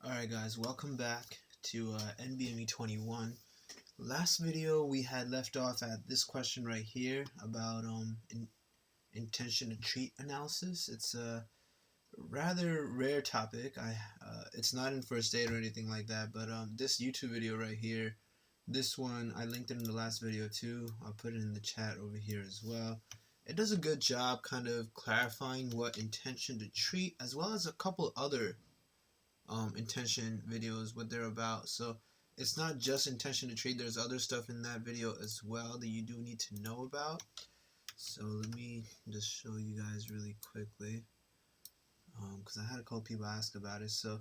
Alright guys, welcome back to NBME 21. Last video we had left off at this question right here about intention to treat analysis. It's a rather rare topic. It's not in first aid or anything like that, but this YouTube video right here, this one I linked it in the last video too. I'll put it in the chat over here as well. It does a good job kind of clarifying what intention to treat, as well as a couple other intention videos, what they're about. So it's not just intention to treat, there's other stuff in that video as well that you do need to know about. So let me just show you guys really quickly, because I had a couple people ask about it. So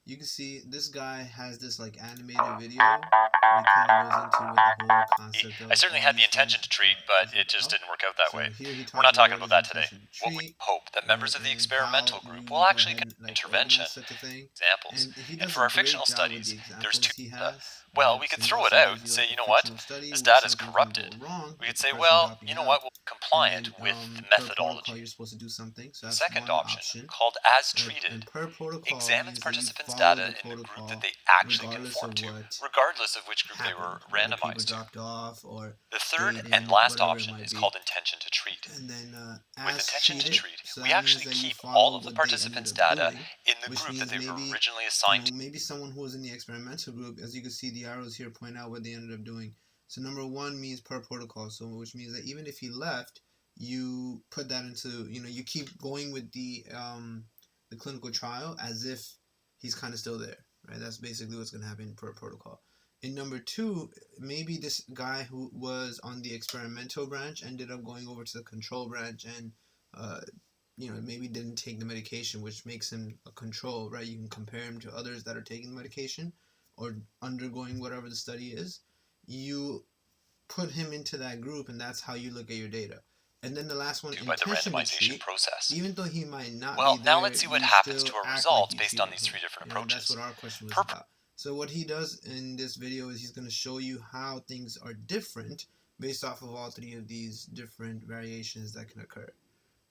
you can see this guy has this like animated video where he kind of goes into what the whole concept of I certainly all had the these intention things to treat, but is it just about. didn't work out that So way. here he We're talks not about talking what about is that today. intention to What we treat, hope that right, members of the and experimental how group you will go actually ahead and like intervention organize such a thing. examples. And he And does for a our great fictional job with studies, the there's examples two. he has, Well, right? we could So he throw it also out gives and you say, like a you know what, fictional study this where data is something's gonna go corrupted. wrong, We like could the say, person well, you dropping know out, what, we'll be and compliant then with the per protocol methodology. you're supposed to do something. So The that's second one option, option, called as right? And treated, per protocol examines means that you participants' follow data the in the group that protocol they actually regardless conform of to, what regardless of which group they were happened, whether people randomized to. dropped off or The third stayed and in, last whatever it option might is be. called intention to treat. And then With as intention to treated, treat, so we that means actually that you keep follow all of the what they ended participants' up data doing, in the which group that means they were maybe, originally assigned to. maybe someone who was in the experimental group, as you can see the arrows here point out what they ended up doing. So number one means per protocol, so which means that even if he left, you put that into, you keep going with the clinical trial as if he's kind of still there, right? That's basically what's going to happen per protocol. In number two, maybe this guy who was on the experimental branch ended up going over to the control branch and, maybe didn't take the medication, which makes him a control, right? You can compare him to others that are taking the medication or undergoing whatever the study is. You put him into that group, and that's how you look at your data. And then the last one, By the intention to randomization treat. process. Even though he might not be Well, now there, let's see what you happens still to our act like results you based on treated these him. three different And that's approaches. what our question was about. So what he does in this video is he's going to show you how things are different based off of all three of these different variations that can occur.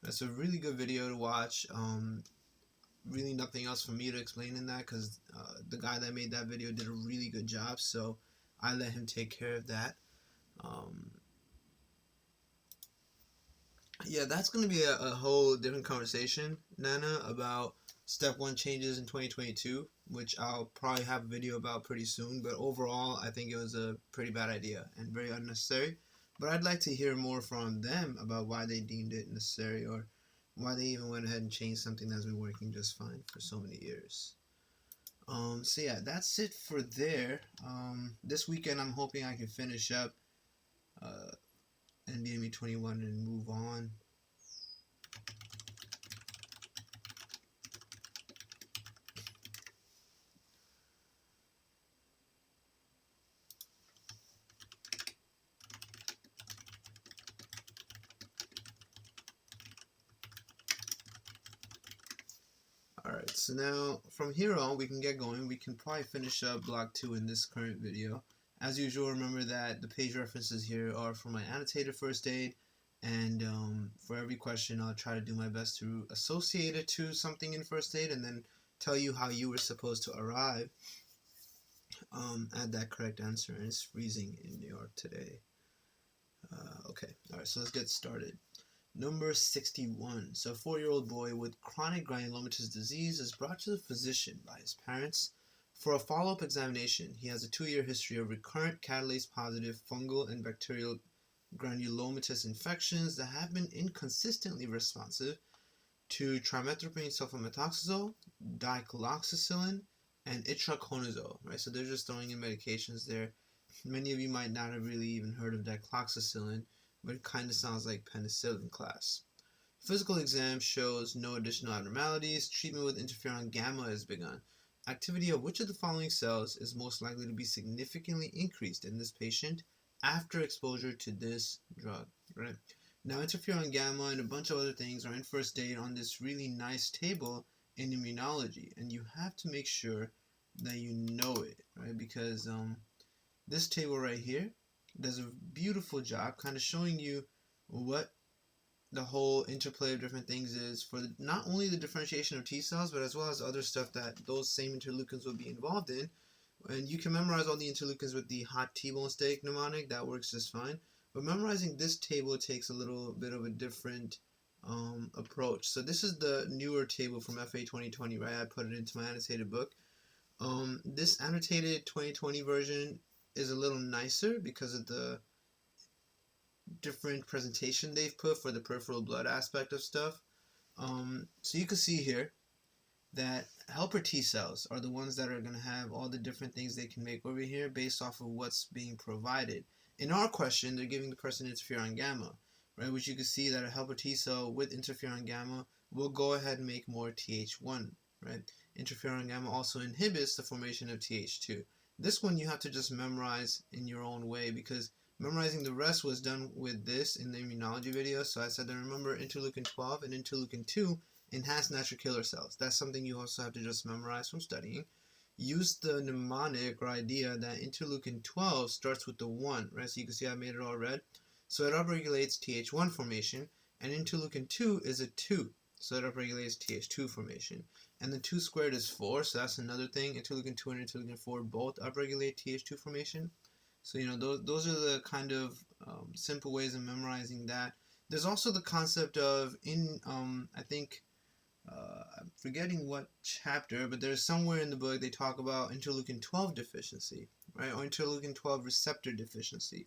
That's a really good video to watch. Really nothing else for me to explain in that, because the guy that made that video did a really good job, so I let him take care of that. Yeah, that's going to be a whole different conversation, Nana, about step 1 changes in 2022, which I'll probably have a video about pretty soon. But overall, I think it was a pretty bad idea and very unnecessary. But I'd like to hear more from them about why they deemed it necessary, or why they even went ahead and changed something that's been working just fine for so many years. So yeah, that's it for there. This weekend I'm hoping I can finish up NBME 21 and move on. Alright, so now from here on we can get going. We can probably finish up block 2 in this current video. As usual, remember that the page references here are for my annotated first aid, and for every question I'll try to do my best to associate it to something in first aid and then tell you how you were supposed to arrive at that correct answer. And it's freezing in New York today. Okay, alright, so let's get started. Number 61. So a 4-year-old boy with chronic granulomatous disease is brought to the physician by his parents for a follow-up examination. He has a 2-year history of recurrent catalase-positive fungal and bacterial granulomatous infections that have been inconsistently responsive to trimethoprim sulfamethoxazole, dicloxacillin, and itraconazole. Right, so they're just throwing in medications there. Many of you might not have really even heard of dicloxacillin, but it kind of sounds like penicillin class. Physical exam shows no additional abnormalities. Treatment with interferon gamma has begun. Activity of which of the following cells is most likely to be significantly increased in this patient after exposure to this drug? Right. Now, interferon gamma and a bunch of other things are in first aid on this really nice table in immunology, and you have to make sure that you know it, right? Because this table right here does a beautiful job kind of showing you what the whole interplay of different things is for not only the differentiation of T cells, but as well as other stuff that those same interleukins will be involved in. And you can memorize all the interleukins with the hot T-bone steak mnemonic. That works just fine. But memorizing this table takes a little bit of a different approach. So this is the newer table from FA 2020, right? I put it into my annotated book. This annotated 2020 version is a little nicer because of the different presentation they've put for the peripheral blood aspect of stuff. So you can see here that helper T cells are the ones that are going to have all the different things they can make over here based off of what's being provided. In our question, they're giving the person interferon gamma, right? Which you can see that a helper T cell with interferon gamma will go ahead and make more Th1, right? Interferon gamma also inhibits the formation of Th2. This one you have to just memorize in your own way because memorizing the rest was done with this in the immunology video. So I said to remember interleukin 12 and interleukin 2 enhance natural killer cells. That's something you also have to just memorize from studying. Use the mnemonic or idea that interleukin 12 starts with the 1, right? So you can see I made it all red. So it upregulates Th1 formation, and interleukin 2 is a 2. So it upregulates Th2 formation. And the 2 squared is 4, so that's another thing. Interleukin 2 and interleukin 4 both upregulate Th2 formation. So, you know, those are the kind of simple ways of memorizing that. There's also the concept of, I think, I'm forgetting what chapter, but there's somewhere in the book they talk about interleukin 12 deficiency, right? Or interleukin 12 receptor deficiency.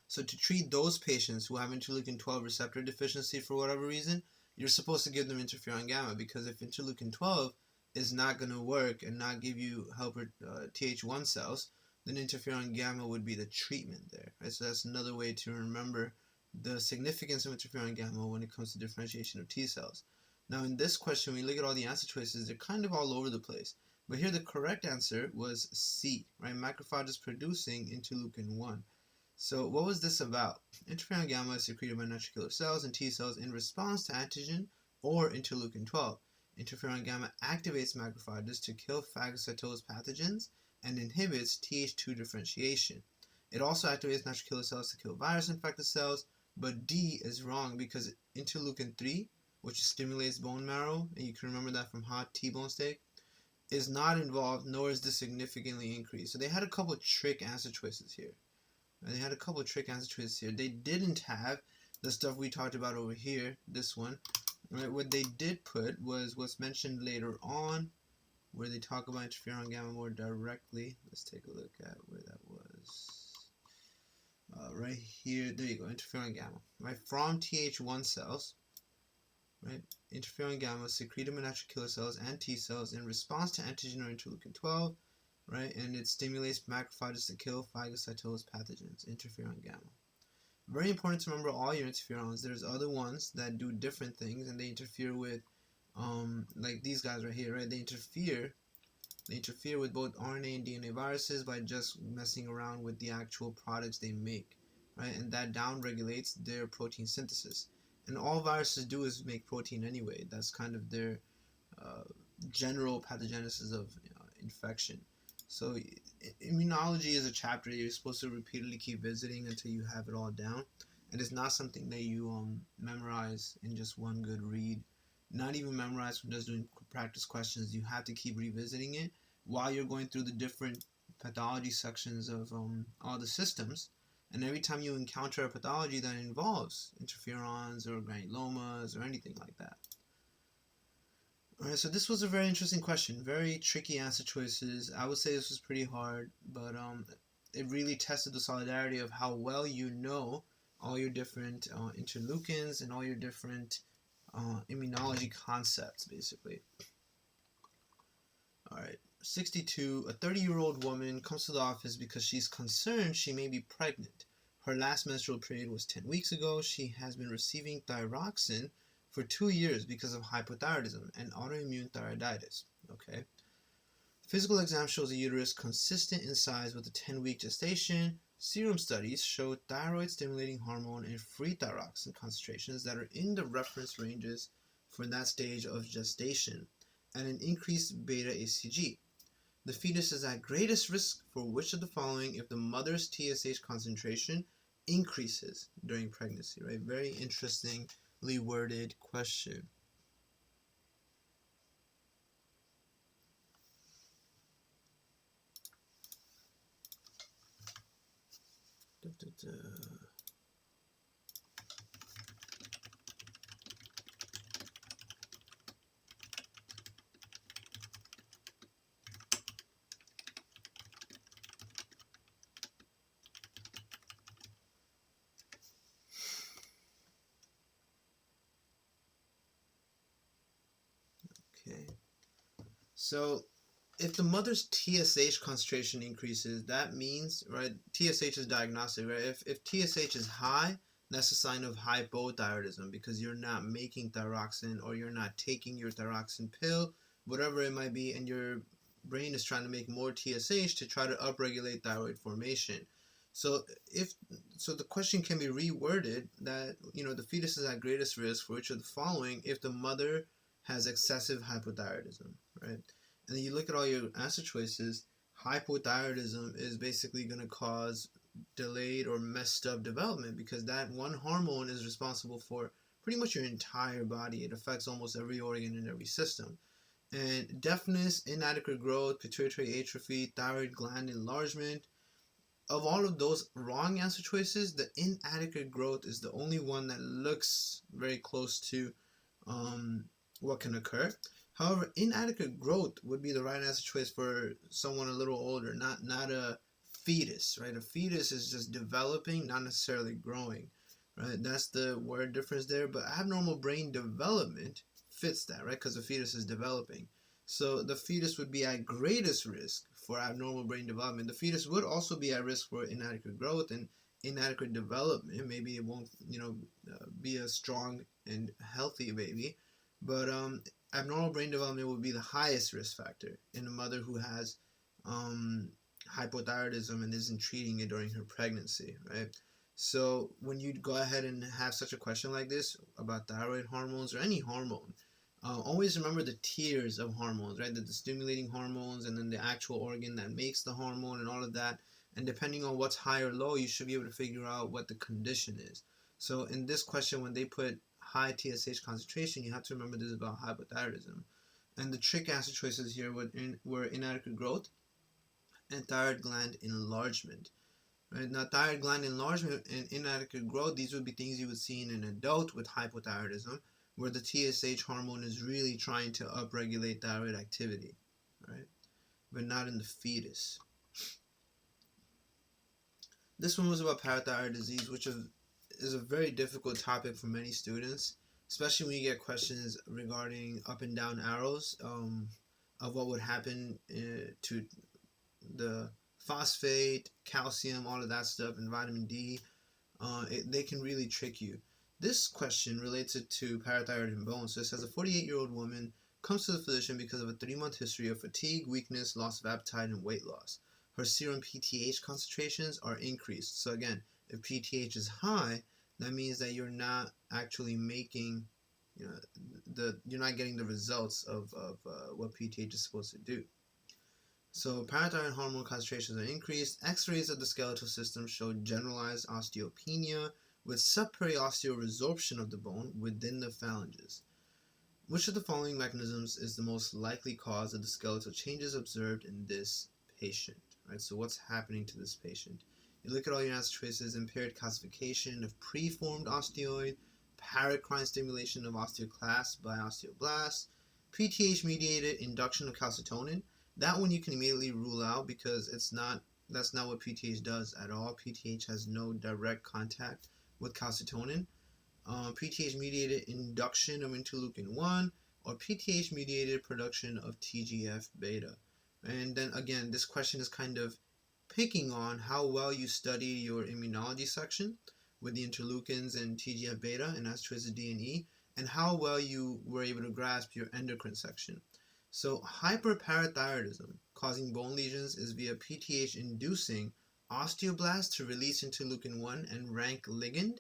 So to treat those patients who have interleukin 12 receptor deficiency for whatever reason, you're supposed to give them interferon gamma because if interleukin 12 is not going to work and not give you helper Th1 cells, then interferon gamma would be the treatment there, right? So that's another way to remember the significance of interferon gamma when it comes to differentiation of T cells. Now in this question, when you look at all the answer choices, they're kind of all over the place. But here the correct answer was C, right? Macrophages producing interleukin 1. So what was this about? Interferon gamma is secreted by natural killer cells and T cells in response to antigen or interleukin 12. Interferon gamma activates macrophages to kill phagocytosed pathogens and inhibits Th2 differentiation. It also activates natural killer cells to kill virus-infected cells, but D is wrong because interleukin 3, which stimulates bone marrow, and you can remember that from hot T-bone steak, is not involved, nor is this significantly increased. So they had a couple of trick answer choices here. They didn't have the stuff we talked about over here, this one. Right? What they did put was what's mentioned later on, where they talk about interferon gamma more directly. Let's take a look at where that was. Right here, there you go, interferon gamma. Right, from Th1 cells. Right, interferon gamma secreted by natural killer cells and T cells in response to antigen or interleukin 12, right, and it stimulates macrophages to kill phagocytosed pathogens, interferon gamma. Very important to remember all your interferons. There's other ones that do different things, and they interfere with, like these guys right here, right, they interfere with both RNA and DNA viruses by just messing around with the actual products they make, right, and that downregulates their protein synthesis. And all viruses do is make protein anyway. That's kind of their general pathogenesis of infection. So immunology is a chapter you're supposed to repeatedly keep visiting until you have it all down. And it's not something that you memorize in just one good read. Not even memorize from just doing practice questions. You have to keep revisiting it while you're going through the different pathology sections of all the systems. And every time you encounter a pathology that involves interferons or granulomas or anything like that. Alright, so this was a very interesting question. Very tricky answer choices. I would say this was pretty hard, but it really tested the solidarity of how well you know all your different interleukins and all your different immunology concepts, basically. Alright, 62. A 30-year-old woman comes to the office because she's concerned she may be pregnant. Her last menstrual period was 10 weeks ago. She has been receiving thyroxine for 2 years because of hypothyroidism and autoimmune thyroiditis. Okay. Physical exam shows a uterus consistent in size with a 10-week gestation. Serum studies show thyroid-stimulating hormone and free thyroxine concentrations that are in the reference ranges for that stage of gestation, and an increased beta-HCG. The fetus is at greatest risk for which of the following if the mother's TSH concentration increases during pregnancy, right? Very interestingly worded question. Da, da, da. Okay. So if the mother's TSH concentration increases, that means, right, TSH is diagnostic, right? If TSH is high, that's a sign of hypothyroidism because you're not making thyroxine or you're not taking your thyroxine pill, whatever it might be, and your brain is trying to make more TSH to try to upregulate thyroid formation. So if the question can be reworded that, the fetus is at greatest risk for which of the following if the mother has excessive hypothyroidism, right? And then you look at all your answer choices, hypothyroidism is basically going to cause delayed or messed up development because that one hormone is responsible for pretty much your entire body. It affects almost every organ and every system. And deafness, inadequate growth, pituitary atrophy, thyroid gland enlargement, of all of those wrong answer choices, the inadequate growth is the only one that looks very close to what can occur. However, inadequate growth would be the right answer choice for someone a little older, not a fetus, right? A fetus is just developing, not necessarily growing, right? That's the word difference there. But abnormal brain development fits that, right? Because the fetus is developing. So the fetus would be at greatest risk for abnormal brain development. The fetus would also be at risk for inadequate growth and inadequate development. Maybe it won't, be a strong and healthy baby. But abnormal brain development would be the highest risk factor in a mother who has hypothyroidism and isn't treating it during her pregnancy, right? So when you go ahead and have such a question like this about thyroid hormones or any hormone, always remember the tiers of hormones, right? The stimulating hormones and then the actual organ that makes the hormone and all of that. And depending on what's high or low, you should be able to figure out what the condition is. So in this question, when they put high TSH concentration, you have to remember this is about hypothyroidism. And the trick answer choices here were inadequate growth and thyroid gland enlargement. Right? Now, thyroid gland enlargement and inadequate growth, these would be things you would see in an adult with hypothyroidism, where the TSH hormone is really trying to upregulate thyroid activity, right? But not in the fetus. This one was about parathyroid disease, which is a very difficult topic for many students, especially when you get questions regarding up and down arrows of what would happen to the phosphate, calcium, all of that stuff, and vitamin D. They can really trick you. This question relates it to parathyroid and bone. So it says a 48-year-old woman comes to the physician because of a 3-month history of fatigue, weakness, loss of appetite, and weight loss. Her serum PTH concentrations are increased. So again, if PTH is high, that means that you're not actually making, you're not getting the results of what PTH is supposed to do. So parathyroid hormone concentrations are increased. X-rays of the skeletal system show generalized osteopenia with subperiosteal resorption of the bone within the phalanges. Which of the following mechanisms is the most likely cause of the skeletal changes observed in this patient? Right. So what's happening to this patient? You look at all your answer choices: impaired calcification of preformed osteoid, paracrine stimulation of osteoclasts by osteoblasts, PTH-mediated induction of calcitonin. That one you can immediately rule out because that's not what PTH does at all. PTH has no direct contact with calcitonin. PTH-mediated induction of interleukin-1 or PTH-mediated production of TGF-beta. And then again, this question is kind of picking on how well you study your immunology section with the interleukins and TGF-beta and as choices D and E, and how well you were able to grasp your endocrine section. So hyperparathyroidism causing bone lesions is via PTH inducing osteoblasts to release interleukin-1 and rank ligand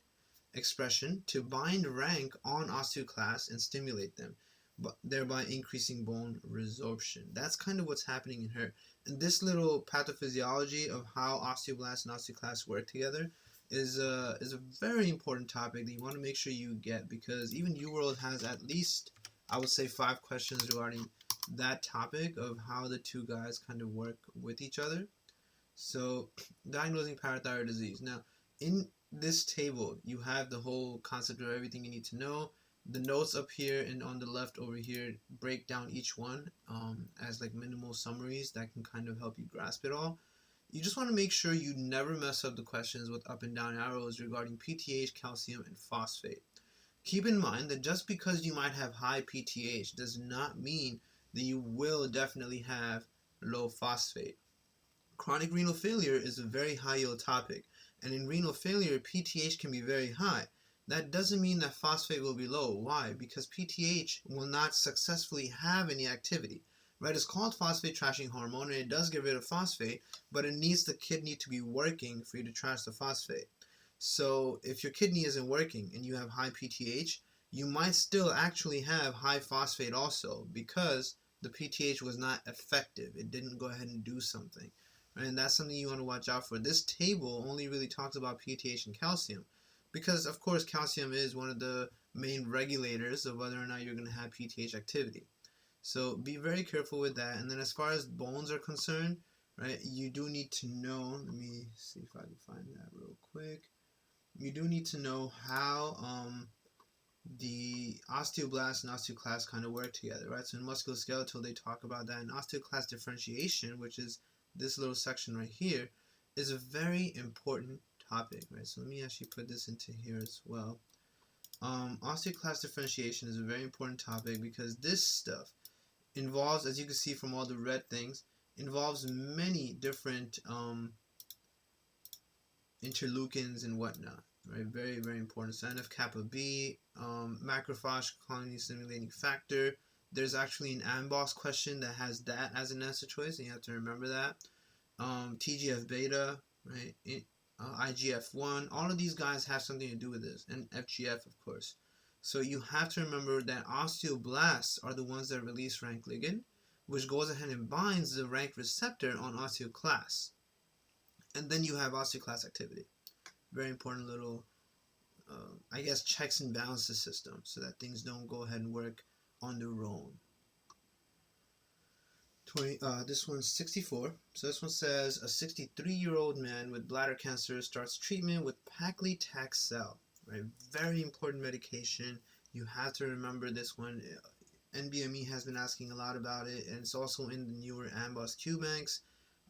expression to bind rank on osteoclasts and stimulate them, but thereby increasing bone resorption. That's kind of what's happening in her. And this little pathophysiology of how osteoblasts and osteoclasts work together is a very important topic that you want to make sure you get, because even UWorld has at least, I would say, 5 questions regarding that topic of how the two guys kind of work with each other. So, diagnosing parathyroid disease. Now, in this table, you have the whole concept of everything you need to know. The notes up here and on the left over here break down each one as like minimal summaries that can kind of help you grasp it all. You just want to make sure you never mess up the questions with up and down arrows regarding PTH, calcium, and phosphate. Keep in mind that just because you might have high PTH does not mean that you will definitely have low phosphate. Chronic renal failure is a very high yield topic, and in renal failure, PTH can be very high. That doesn't mean that phosphate will be low. Why? Because PTH will not successfully have any activity. Right? It's called phosphate trashing hormone, and it does get rid of phosphate, but it needs the kidney to be working for you to trash the phosphate. So if your kidney isn't working and you have high PTH, you might still actually have high phosphate also, because the PTH was not effective. It didn't go ahead and do something. Right? And that's something you want to watch out for. This table only really talks about PTH and calcium, because of course calcium is one of the main regulators of whether or not you're going to have PTH activity. So be very careful with that. And then as far as bones are concerned, right, you do need to know, let me see if I can find that real quick. You do need to know how the osteoblasts and osteoclasts kind of work together, right? So in musculoskeletal, they talk about that. And osteoclast differentiation, which is this little section right here, is a very important topic, right? So let me actually put this into here as well. Osteoclast differentiation is a very important topic because this stuff involves, as you can see from all the red things, involves many different interleukins and whatnot, right? Very, very important. So NF-kappa B, macrophage colony stimulating factor. There's actually an AMBOSS question that has that as an answer choice, and you have to remember that. TGF beta, right? IGF-1, all of these guys have something to do with this, and FGF, of course. So you have to remember that osteoblasts are the ones that release rank ligand, which goes ahead and binds the rank receptor on osteoclasts. And then you have osteoclast activity. Very important little, I guess, checks and balances system so that things don't go ahead and work on their own. This one's 64. So this one says a 63-year-old man with bladder cancer starts treatment with paclitaxel. Right, very important medication. You have to remember this one. NBME has been asking a lot about it, and it's also in the newer AMBOSS Q banks.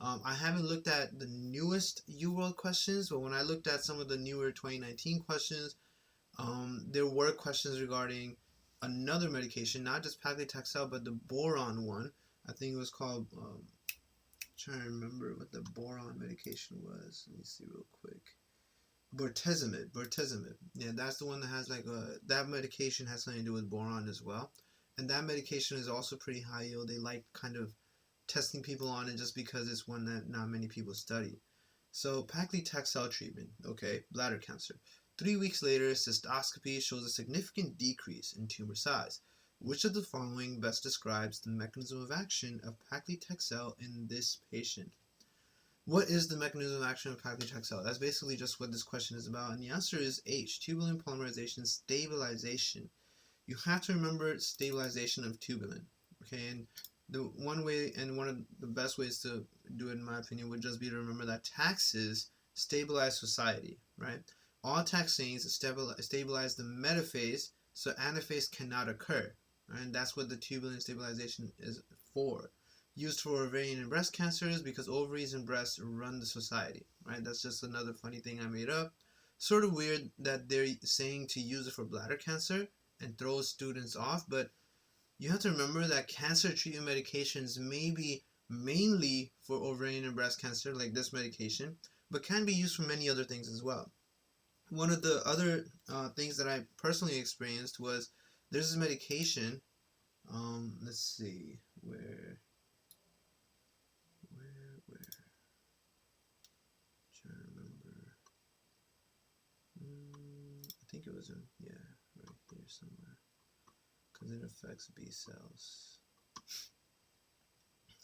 I haven't looked at the newest UWorld questions, but when I looked at some of the newer 2019 questions, there were questions regarding another medication, not just paclitaxel, but the boron one. I think it was called, trying to remember what the boron medication was. Let me see real quick. Bortezomib. Yeah, that's the one that has like that medication has something to do with boron as well. And that medication is also pretty high yield. They like kind of testing people on it just because it's one that not many people study. So paclitaxel treatment, okay, bladder cancer. 3 weeks later, cystoscopy shows a significant decrease in tumor size. Which of the following best describes the mechanism of action of paclitaxel in this patient? What is the mechanism of action of paclitaxel? That's basically just what this question is about. And the answer is H, tubulin polymerization stabilization. You have to remember stabilization of tubulin. Okay, and the one way and one of the best ways to do it, in my opinion, would just be to remember that taxes stabilize society, right? All taxanes stabilize the metaphase, so anaphase cannot occur. Right? And that's what the tubulin stabilization is for. Used for ovarian and breast cancers because ovaries and breasts run the society, right? That's just another funny thing I made up. Sort of weird that they're saying to use it for bladder cancer and throws students off, but you have to remember that cancer treatment medications may be mainly for ovarian and breast cancer, like this medication, but can be used for many other things as well. One of the other things that I personally experienced was there's this medication, let's see, where, trying to remember, I think it was in, yeah, right here somewhere, because it affects B cells.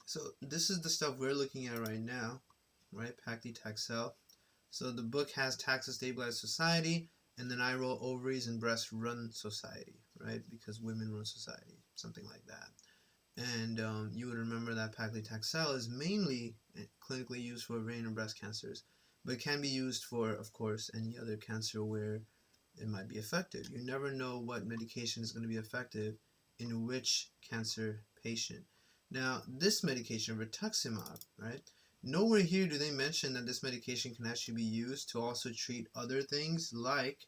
So this is the stuff we're looking at right now, right, paclitaxel. So the book has Taxa Stabilized Society, and then I wrote Ovaries and Breast Run Society, right? Because women run society, something like that. And you would remember that paclitaxel is mainly clinically used for ovarian and breast cancers, but it can be used for, of course, any other cancer where it might be effective. You never know what medication is going to be effective in which cancer patient. Now, this medication, rituximab, right? Nowhere here do they mention that this medication can actually be used to also treat other things, like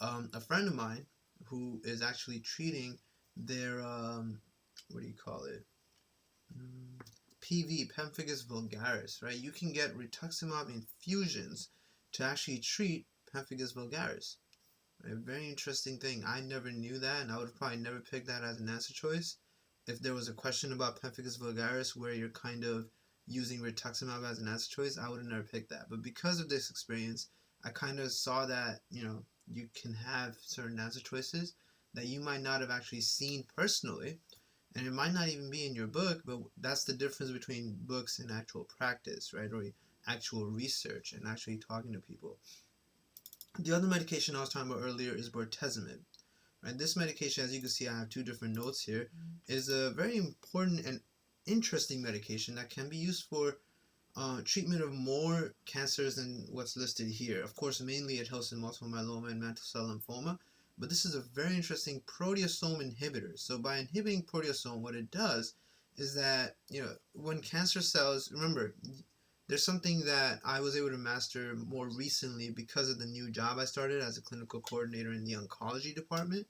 a friend of mine who is actually treating their, what do you call it? PV, pemphigus vulgaris, right? You can get rituximab infusions to actually treat pemphigus vulgaris. A very interesting thing. I never knew that, and I would have probably never picked that as an answer choice. If there was a question about pemphigus vulgaris where you're kind of using rituximab as an answer choice, I would have never picked that. But because of this experience, I kind of saw that, you can have certain answer choices that you might not have actually seen personally, and it might not even be in your book, but that's the difference between books and actual practice, right? Or actual research and actually talking to people. The other medication I was talking about earlier is bortezomib. Right? This medication, as you can see, I have two different notes here, is a very important and interesting medication that can be used for treatment of more cancers than what's listed here. Of course, mainly it helps in multiple myeloma and mantle cell lymphoma, but this is a very interesting proteasome inhibitor. So by inhibiting proteasome, what it does is that, when cancer cells, remember, there's something that I was able to master more recently because of the new job I started as a clinical coordinator in the oncology department.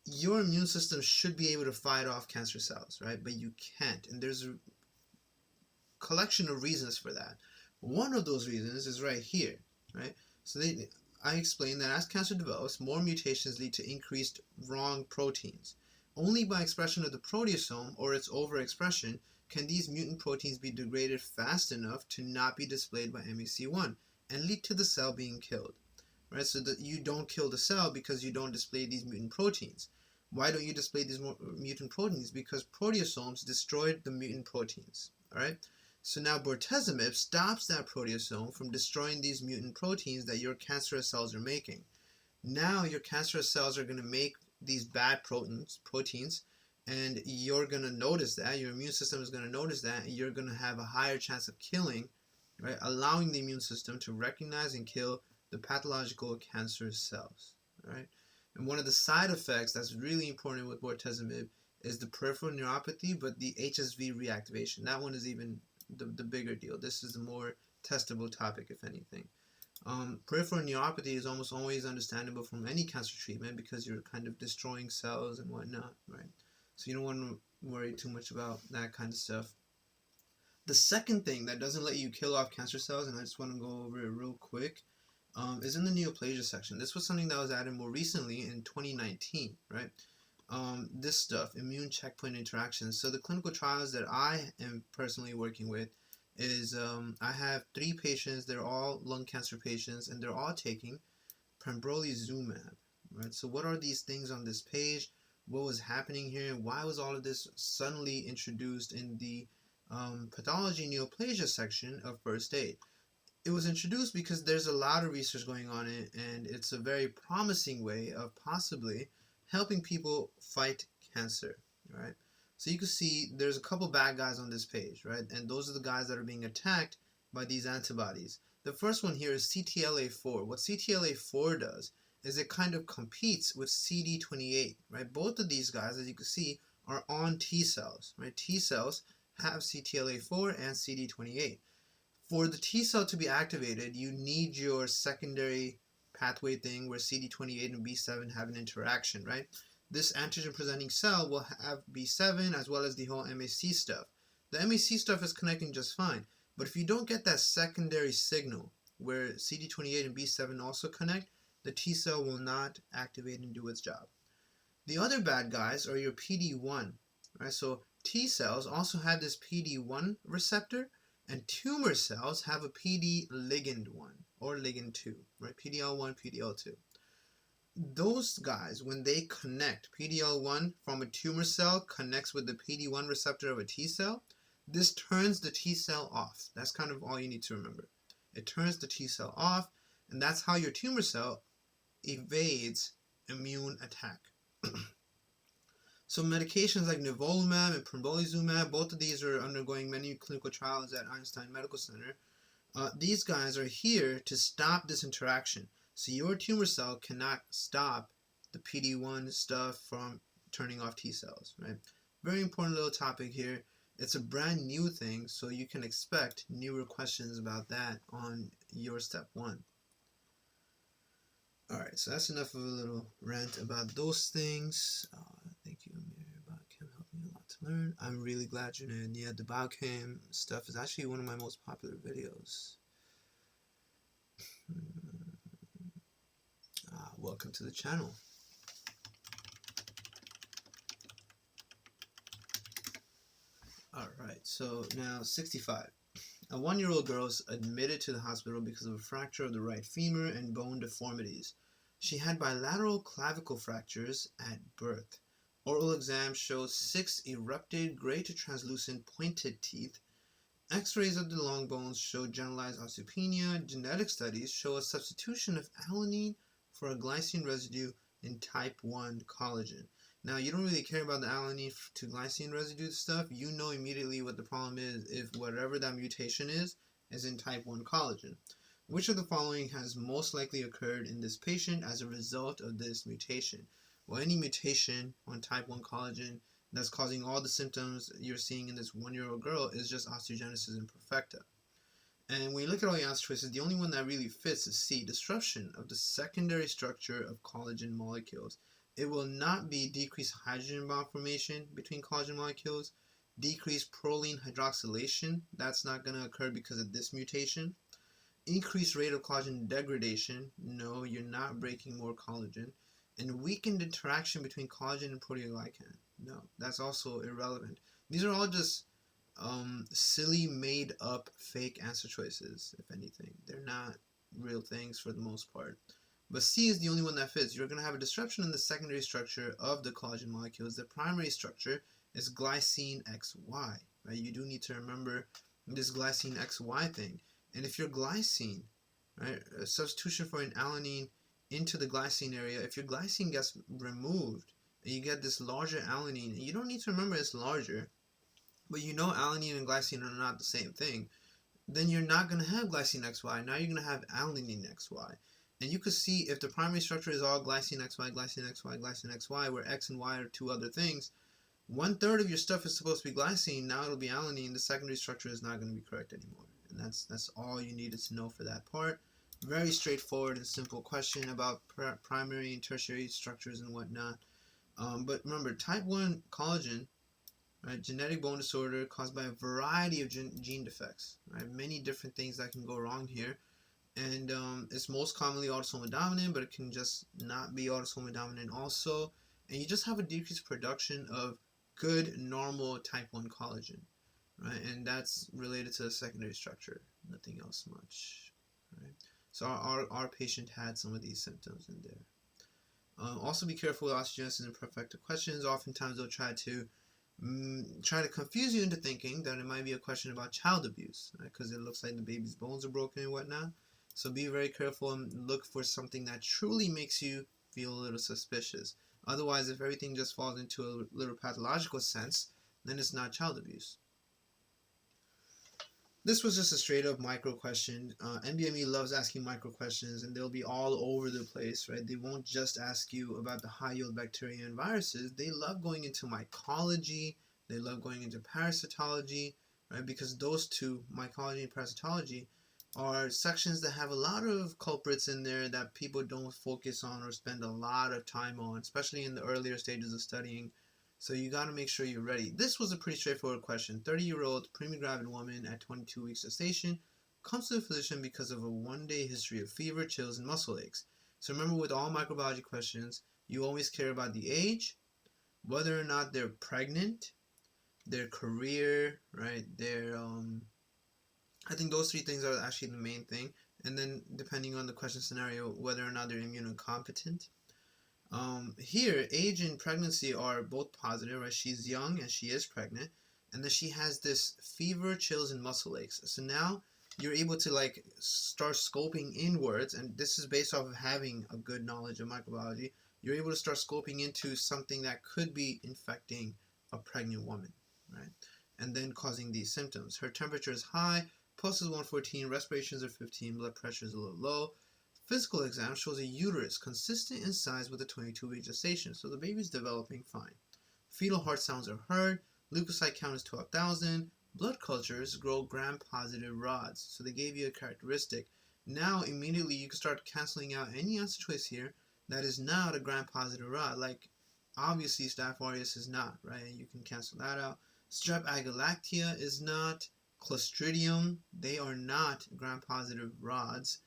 Your immune system should be able to fight off cancer cells, right? But you can't. And there's a collection of reasons for that. One of those reasons is right here, right? So I explained that as cancer develops, more mutations lead to increased wrong proteins. Only by expression of the proteasome or its overexpression can these mutant proteins be degraded fast enough to not be displayed by MEC1 and lead to the cell being killed, right? So that you don't kill the cell because you don't display these mutant proteins. Why don't you display these mutant proteins? Because proteasomes destroyed the mutant proteins, all right? So now bortezomib stops that proteasome from destroying these mutant proteins that your cancerous cells are making. Now your cancerous cells are going to make these bad proteins, and you're going to notice that, your immune system is going to notice that, and you're going to have a higher chance of killing, right? Allowing the immune system to recognize and kill the pathological cancerous cells, right? And one of the side effects that's really important with bortezomib is the peripheral neuropathy, but the HSV reactivation. That one is even the bigger deal. This is the more testable topic, if anything. Peripheral neuropathy is almost always understandable from any cancer treatment because you're kind of destroying cells and whatnot, right? So you don't want to worry too much about that kind of stuff. The second thing that doesn't let you kill off cancer cells, and I just want to go over it real quick, is in the neoplasia section. This was something that was added more recently in 2019, right? This stuff, immune checkpoint interactions. So the clinical trials that I am personally working with is I have 3 patients. They're all lung cancer patients, and they're all taking pembrolizumab, right? So what are these things on this page? What was happening here? Why was all of this suddenly introduced in the pathology neoplasia section of first aid? It was introduced because there's a lot of research going on in it, and it's a very promising way of possibly helping people fight cancer, right? So you can see there's a couple bad guys on this page, right? And those are the guys that are being attacked by these antibodies. The first one here is CTLA4. What CTLA4 does is it kind of competes with CD28, right? Both of these guys, as you can see, are on T cells, right? T cells have CTLA4 and CD28. For the T cell to be activated, you need your secondary pathway thing where CD28 and B7 have an interaction, right? This antigen presenting cell will have B7 as well as the whole MAC stuff. The MAC stuff is connecting just fine, but if you don't get that secondary signal where CD28 and B7 also connect, the T cell will not activate and do its job. The other bad guys are your PD-1, right? So T cells also have this PD-1 receptor, and tumor cells have a PD ligand 1 or ligand 2, right? PDL1, PDL2. Those guys, when they connect, PDL1 from a tumor cell connects with the PD-1 receptor of a T cell, this turns the T cell off. That's kind of all you need to remember. It turns the T cell off, and that's how your tumor cell evades immune attack. So medications like nivolumab and pembrolizumab, both of these are undergoing many clinical trials at Einstein Medical Center. These guys are here to stop this interaction. So your tumor cell cannot stop the PD-1 stuff from turning off T cells, right? Very important little topic here. It's a brand new thing, so you can expect newer questions about that on your step 1. Alright, so that's enough of a little rant about those things. Thank you, Amir. Biochem helped me a lot to learn. I'm really glad you're in. Yeah, the Biochem stuff is actually one of my most popular videos. Welcome to the channel. Alright, so now 65. A 1-year-old girl is admitted to the hospital because of a fracture of the right femur and bone deformities. She had bilateral clavicle fractures at birth. Oral exam shows 6 erupted gray to translucent pointed teeth. X-rays of the long bones show generalized osteopenia. Genetic studies show a substitution of alanine for a glycine residue in type 1 collagen. Now, you don't really care about the alanine to glycine residue stuff. You know immediately what the problem is if whatever that mutation is in type 1 collagen. Which of the following has most likely occurred in this patient as a result of this mutation? Well, any mutation on type 1 collagen that's causing all the symptoms you're seeing in this 1-year-old girl is just osteogenesis imperfecta. And when you look at all the answer choices, the only one that really fits is C, disruption of the secondary structure of collagen molecules. It will not be decreased hydrogen bond formation between collagen molecules, decreased proline hydroxylation, that's not going to occur because of this mutation. Increased rate of collagen degradation, no, you're not breaking more collagen. And weakened interaction between collagen and proteoglycan, no, that's also irrelevant. These are all just silly, made up, fake answer choices, if anything. They're not real things for the most part. But C is the only one that fits. You're going to have a disruption in the secondary structure of the collagen molecules. The primary structure is glycine XY, right? You do need to remember this glycine XY thing. And if your glycine, right, a substitution for an alanine into the glycine area, if your glycine gets removed and you get this larger alanine, and you don't need to remember it's larger, but you know alanine and glycine are not the same thing, then you're not going to have glycine XY. Now you're going to have alanine XY. And you could see if the primary structure is all glycine XY, glycine XY, glycine XY, where X and Y are 2 other things, 1/3 of your stuff is supposed to be glycine, now it'll be alanine, the secondary structure is not going to be correct anymore. And that's all you needed to know for that part. Very straightforward and simple question about primary and tertiary structures and whatnot. But remember, type 1 collagen, right, genetic bone disorder caused by a variety of gene defects, right? Many different things that can go wrong here. And it's most commonly autosomal dominant, but it can just not be autosomal dominant also. And you just have a decreased production of good, normal type 1 collagen, right? And that's related to the secondary structure, nothing else much, right? So our patient had some of these symptoms in there. Also be careful with osteogenesis imperfecta questions. Oftentimes they'll try to confuse you into thinking that it might be a question about child abuse, right? Because it looks like the baby's bones are broken and whatnot. So be very careful and look for something that truly makes you feel a little suspicious. Otherwise, if everything just falls into a little pathological sense, then it's not child abuse. This was just a straight up micro question. NBME loves asking micro questions, and they'll be all over the place, right? They won't just ask you about the high yield bacteria and viruses. They love going into mycology. They love going into parasitology, right? Because those two, mycology and parasitology, are sections that have a lot of culprits in there that people don't focus on or spend a lot of time on, especially in the earlier stages of studying. So you got to make sure you're ready. This was a pretty straightforward question. 30-year-old preemie-gravid woman at 22 weeks gestation comes to the physician because of a 1-day history of fever, chills, and muscle aches. So remember, with all microbiology questions, you always care about the age, whether or not they're pregnant, their career, right? I think those 3 things are actually the main thing. And then depending on the question scenario, whether or not they're immunocompetent. Here, age and pregnancy are both positive, right? She's young and she is pregnant. And then she has this fever, chills, and muscle aches. So now you're able to like start scoping inwards, and this is based off of having a good knowledge of microbiology. You're able to start scoping into something that could be infecting a pregnant woman, right? And then causing these symptoms. Her temperature is high, pulse is 114, respirations are 15, blood pressure is a little low. Physical exam shows a uterus consistent in size with a 22-week gestation, so the baby's developing fine. Fetal heart sounds are heard, leukocyte count is 12,000, blood cultures grow gram-positive rods, so they gave you a characteristic. Now, immediately, you can start canceling out any answer choice here that is not a gram-positive rod, like, obviously, Staph aureus is not, right? You can cancel that out. Strep agalactia is not. Clostridium, they are not gram-positive rods.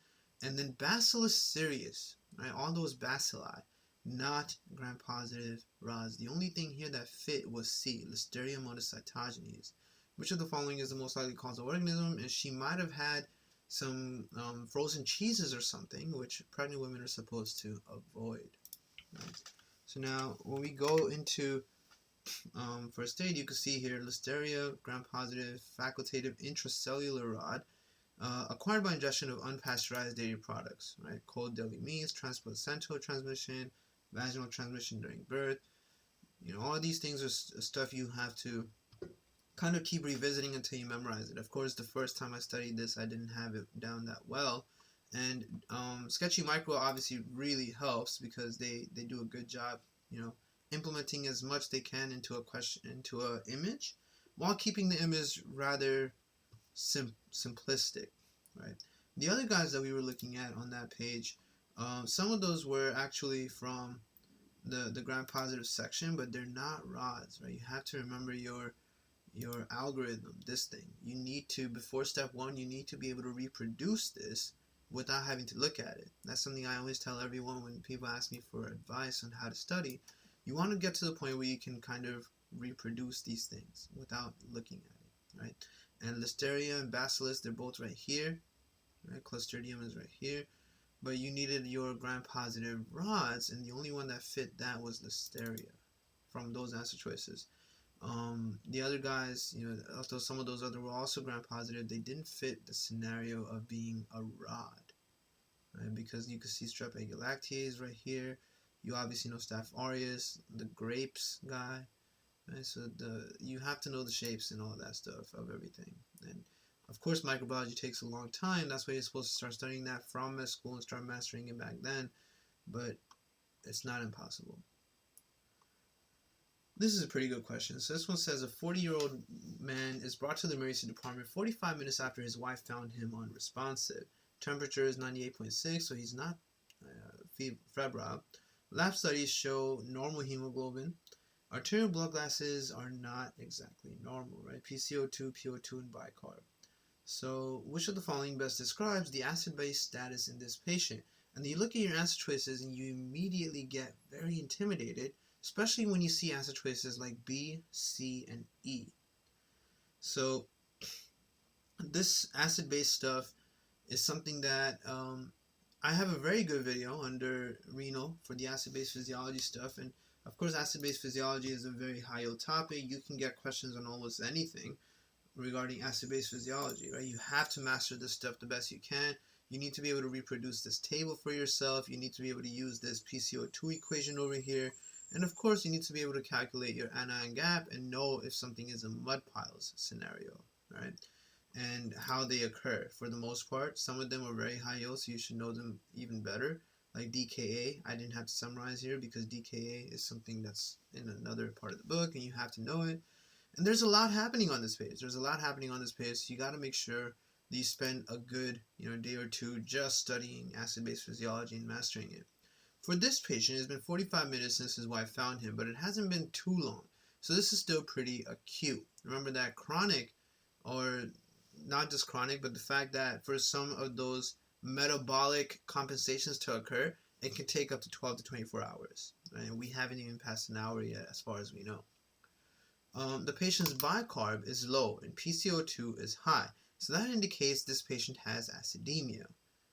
And then Bacillus cereus, right? All those bacilli, not gram-positive rods. The only thing here that fit was C, Listeria monocytogenes. Which of the following is the most likely causal organism? And she might have had some frozen cheeses or something, which pregnant women are supposed to avoid. Right? So now, when we go into first aid, you can see here Listeria, gram-positive, facultative intracellular rod, acquired by ingestion of unpasteurized dairy products, right? Cold deli meats, transplacental transmission, vaginal transmission during birth. You know, all these things are stuff you have to kind of keep revisiting until you memorize it. Of course, the first time I studied this, I didn't have it down that well. And Sketchy Micro obviously really helps because they do a good job, you know, implementing as much they can into a question, into a image, while keeping the image rather simplistic, right? The other guys that we were looking at on that page, some of those were actually from the gram-positive section, but they're not rods, right? You have to remember your algorithm, this thing. You need to, before step 1, you need to be able to reproduce this without having to look at it. That's something I always tell everyone when people ask me for advice on how to study. You want to get to the point where you can kind of reproduce these things without looking at it, right? And Listeria and Bacillus, they're both right here, right? Clostridium is right here. But you needed your gram-positive rods, and the only one that fit that was Listeria from those answer choices. The other guys, you know, although some of those other were also gram-positive, they didn't fit the scenario of being a rod, right? Because you can see Strep agalactiase right here. You obviously know Staph aureus, the grapes guy, right? So you have to know the shapes and all that stuff of everything. And of course, microbiology takes a long time. That's why you're supposed to start studying that from med school and start mastering it back then. But it's not impossible. This is a pretty good question. So this one says a 40-year-old man is brought to the emergency department 45 minutes after his wife found him unresponsive. Temperature is 98.6, so he's not febrile. Lab studies show normal hemoglobin. Arterial blood gases are not exactly normal, right? PCO2, PO2, and bicarb. So which of the following best describes the acid-base status in this patient? And you look at your answer choices and you immediately get very intimidated, especially when you see answer choices like B, C, and E. So this acid-base stuff is something that I have a very good video under renal for the acid-base physiology stuff. And of course, acid-base physiology is a very high-yield topic. You can get questions on almost anything regarding acid-base physiology, right? You have to master this stuff the best you can. You need to be able to reproduce this table for yourself. You need to be able to use this PCO2 equation over here. And of course, you need to be able to calculate your anion gap and know if something is a mud piles scenario, right? And how they occur. For the most part, some of them are very high yield, so you should know them even better. Like DKA, I didn't have to summarize here because DKA is something that's in another part of the book and you have to know it. And there's a lot happening on this page. There's a lot happening on this page, so you got to make sure that you spend a good, day or two just studying acid-base physiology and mastering it. For this patient, it's been 45 minutes since his wife found him, but it hasn't been too long. So this is still pretty acute. Remember that chronic, or not just chronic, but the fact that for some of those metabolic compensations to occur, it can take up to 12 to 24 hours. Right? And we haven't even passed an hour yet, as far as we know. The patient's bicarb is low and PCO2 is high. So that indicates this patient has acidemia.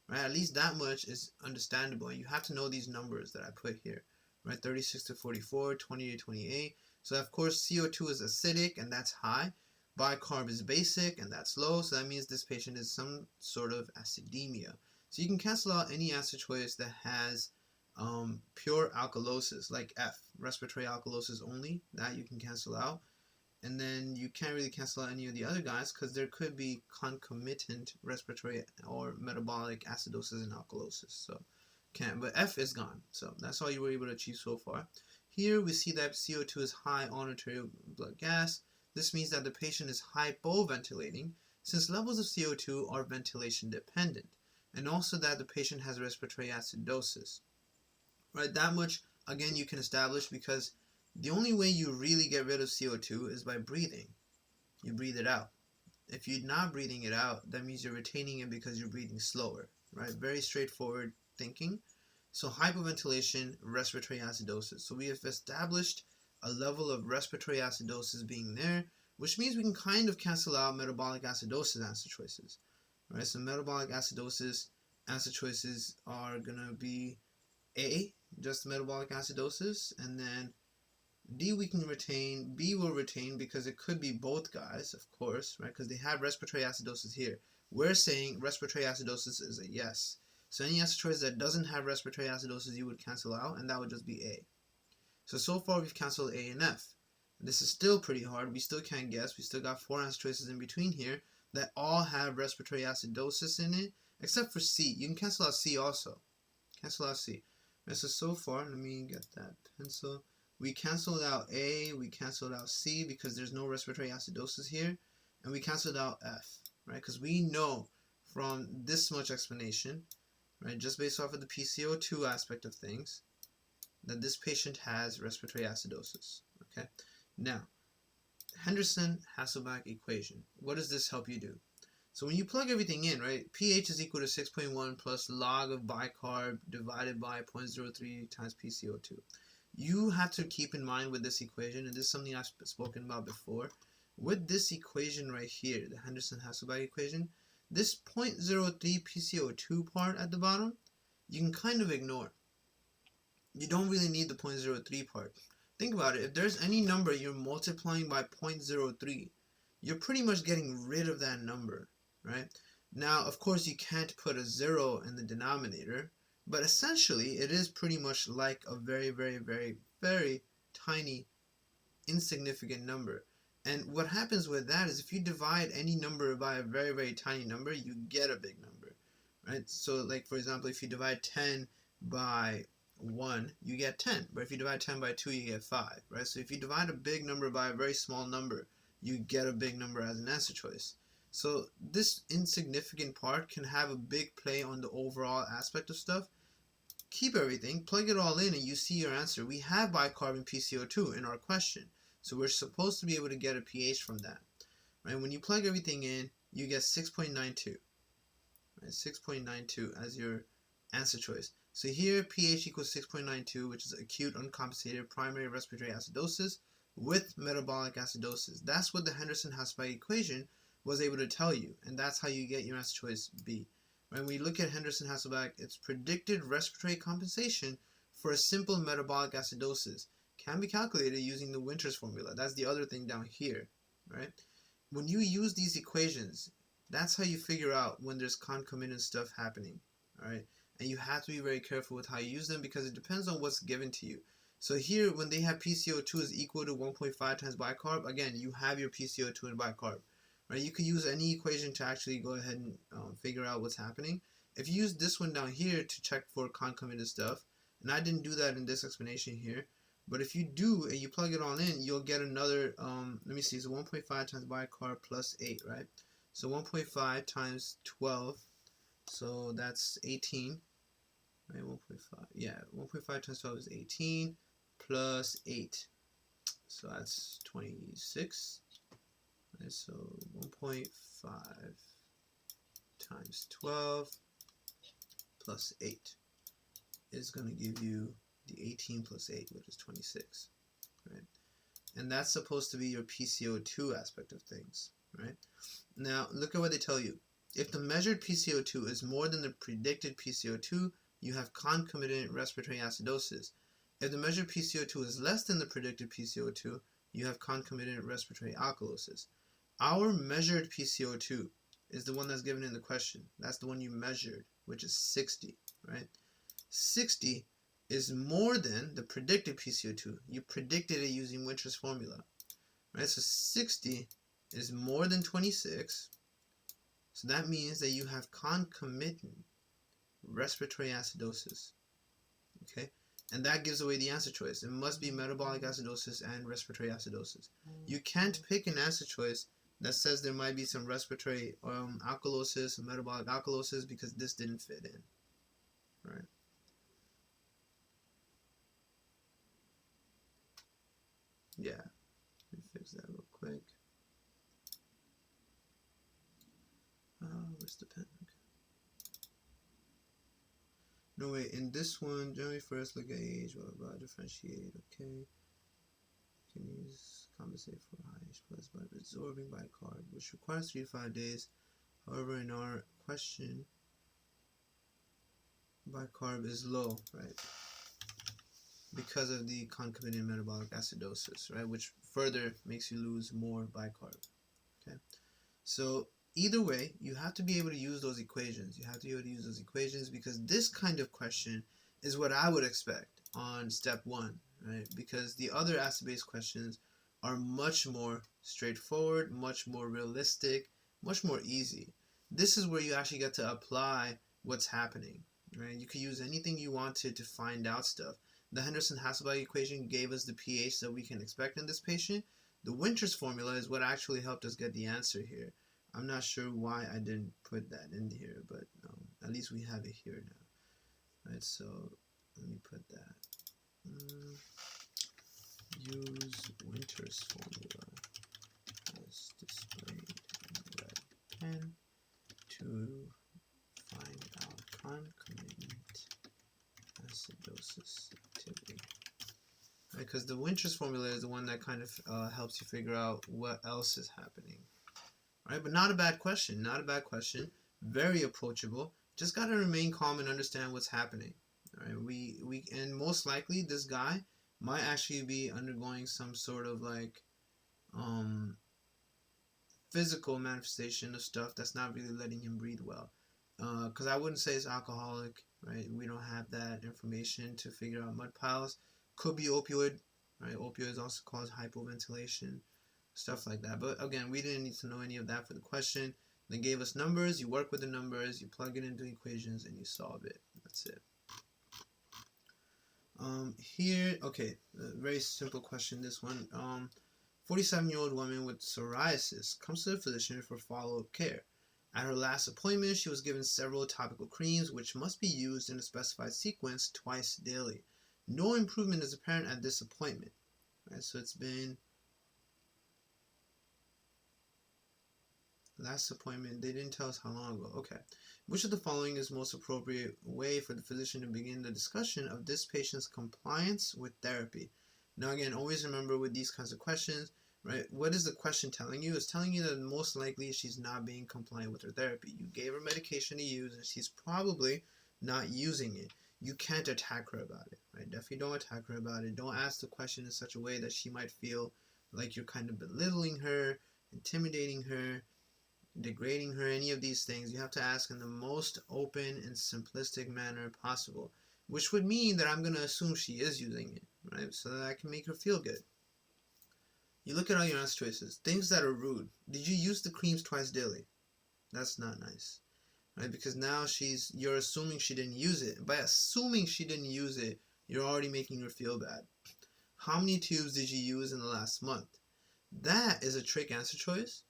Right? At least that much is understandable. And you have to know these numbers that I put here. Right? 36 to 44, 20 to 28. So of course CO2 is acidic and that's high. Bicarb is basic, and that's low, so that means this patient is some sort of acidemia. So you can cancel out any acid choice that has pure alkalosis, like F, respiratory alkalosis only, that you can cancel out. And then you can't really cancel out any of the other guys because there could be concomitant respiratory or metabolic acidosis and alkalosis. So but F is gone. So that's all you were able to achieve so far. Here we see that CO2 is high on arterial blood gas. This means that the patient is hypoventilating since levels of CO2 are ventilation dependent, and also that the patient has respiratory acidosis. Right, that much again you can establish because the only way you really get rid of CO2 is by breathing. You breathe it out. If you're not breathing it out, that means you're retaining it because you're breathing slower, right? Very straightforward thinking. So hypoventilation, respiratory acidosis. So we have established a level of respiratory acidosis being there, which means we can kind of cancel out metabolic acidosis answer choices, right? So metabolic acidosis answer choices are going to be A, just metabolic acidosis, and then D we can retain, B will retain because it could be both guys, of course, right? Because they have respiratory acidosis here. We're saying respiratory acidosis is a yes. So any acid choice that doesn't have respiratory acidosis you would cancel out, and that would just be A. So far we've canceled A and F. This is still pretty hard. We still can't guess. We still got 4 acid choices in between here that all have respiratory acidosis in it, except for C. You can cancel out C also. Cancel out C. Right, so far, let me get that pencil. We canceled out A, we canceled out C because there's no respiratory acidosis here, and we canceled out F, right? Because we know from this much explanation, right, just based off of the PCO2 aspect of things, that this patient has respiratory acidosis, okay? Now, Henderson-Hasselbalch equation. What does this help you do? So when you plug everything in, right, pH is equal to 6.1 plus log of bicarb divided by 0.03 times PCO2. You have to keep in mind with this equation, and this is something I've spoken about before, with this equation right here, the Henderson-Hasselbalch equation, this 0.03 PCO2 part at the bottom, you can kind of ignore. You don't really need the 0.03 part. Think about it. If there's any number you're multiplying by 0.03, you're pretty much getting rid of that number, right? Now, of course, you can't put a 0 in the denominator, but essentially, it is pretty much like a very, very, very, very tiny, insignificant number. And what happens with that is if you divide any number by a very, very tiny number, you get a big number, right? So, like, for example, if you divide 10 by 1, you get 10. But if you divide 10 by 2, you get 5, right? So if you divide a big number by a very small number, you get a big number as an answer choice. So this insignificant part can have a big play on the overall aspect of stuff. Keep everything, plug it all in, and you see your answer. We have bicarbon PCO2 in our question, so we're supposed to be able to get a pH from that. Right? When you plug everything in, you get 6.92. Right? 6.92 as your answer choice. So here pH equals 6.92, which is acute uncompensated primary respiratory acidosis with metabolic acidosis. That's what the Henderson-Hasselbalch equation was able to tell you, and that's how you get your answer choice B. When we look at Henderson-Hasselbalch, it's predicted respiratory compensation for a simple metabolic acidosis. Can be calculated using the Winters formula. That's the other thing down here, right? When you use these equations, that's how you figure out when there's concomitant stuff happening, all right? And you have to be very careful with how you use them because it depends on what's given to you. So here, when they have PCO2 is equal to 1.5 times bicarb, again, you have your PCO2 and bicarb. Right? You could use any equation to actually go ahead and figure out what's happening. If you use this one down here to check for concomitant stuff, and I didn't do that in this explanation here, but if you do and you plug it all in, you'll get another, let me see, so 1.5 times bicarb plus 8, right? So 1.5 times 12, so that's 18, right? 1.5, yeah, 1.5 times 12 is 18 plus 8, so that's 26. So 1.5 times 12 plus 8 is going to give you the 18 plus 8, which is 26, right? And that's supposed to be your PCO2 aspect of things, right? Now, look at what they tell you. If the measured PCO2 is more than the predicted PCO2, you have concomitant respiratory acidosis. If the measured PCO2 is less than the predicted PCO2, you have concomitant respiratory alkalosis. Our measured PCO2 is the one that's given in the question. That's the one you measured, which is 60, right? 60 is more than the predicted PCO2. You predicted it using Winter's formula, right? So 60 is more than 26. So that means that you have concomitant respiratory acidosis, okay? And that gives away the answer choice. It must be metabolic acidosis and respiratory acidosis. You can't pick an answer choice that says there might be some respiratory alkalosis or metabolic alkalosis because this didn't fit in, right? Yeah, let me fix that real quick. Where's the pen? Okay. No, wait, in this one, generally first look at age, blah, blah, blah, differentiate, okay. Can use compensate for high H plus by absorbing bicarb, which requires 3 to 5 days. However, in our question, bicarb is low, right? Because of the concomitant metabolic acidosis, right? Which further makes you lose more bicarb, okay? So either way, you have to be able to use those equations. You have to be able to use those equations because this kind of question is what I would expect on step 1, right? Because the other acid-based questions are much more straightforward, much more realistic, much more easy. This is where you actually get to apply what's happening, right? You could use anything you wanted to find out stuff. The Henderson-Hasselbalch equation gave us the pH that we can expect in this patient. The Winter's formula is what actually helped us get the answer here. I'm not sure why I didn't put that in here, but at least we have it here now. Right, so let me put that. Use Winter's formula as displayed in the red pen to find out concomitant acidosis activity. Right, because the Winter's formula is the one that kind of helps you figure out what else is happening. Right, but not a bad question, not a bad question. Very approachable. Just gotta remain calm and understand what's happening. All right, and most likely this guy might actually be undergoing some sort of like physical manifestation of stuff that's not really letting him breathe well. Because I wouldn't say it's alcoholic, right? We don't have that information to figure out mud piles. Could be opioid, right? Opioids also cause hypoventilation, stuff like that. But again, we didn't need to know any of that for the question. They gave us numbers, you work with the numbers, you plug it into equations, and you solve it. That's it. Here, okay, very simple question, this one. 47-year-old woman with psoriasis comes to the physician for follow-up care. At her last appointment, she was given several topical creams, which must be used in a specified sequence twice daily. No improvement is apparent at this appointment. Right, so it's been last appointment. They didn't tell us how long ago. Okay. Which of the following is most appropriate way for the physician to begin the discussion of this patient's compliance with therapy? Now again, always remember with these kinds of questions, right? What is the question telling you? It's telling you that most likely she's not being compliant with her therapy. You gave her medication to use and she's probably not using it. You can't attack her about it, right? Definitely don't attack her about it. Don't ask the question in such a way that she might feel like you're kind of belittling her, intimidating her, degrading her, any of these things. You have to ask in the most open and simplistic manner possible, which would mean that I'm going to assume she is using it, right? So that I can make her feel good. You look at all your answer choices. Things that are rude. Did you use the creams twice daily? That's not nice, right? Because now you're assuming she didn't use it. By assuming she didn't use it, you're already making her feel bad. How many tubes did you use in the last month? That is a trick answer choice.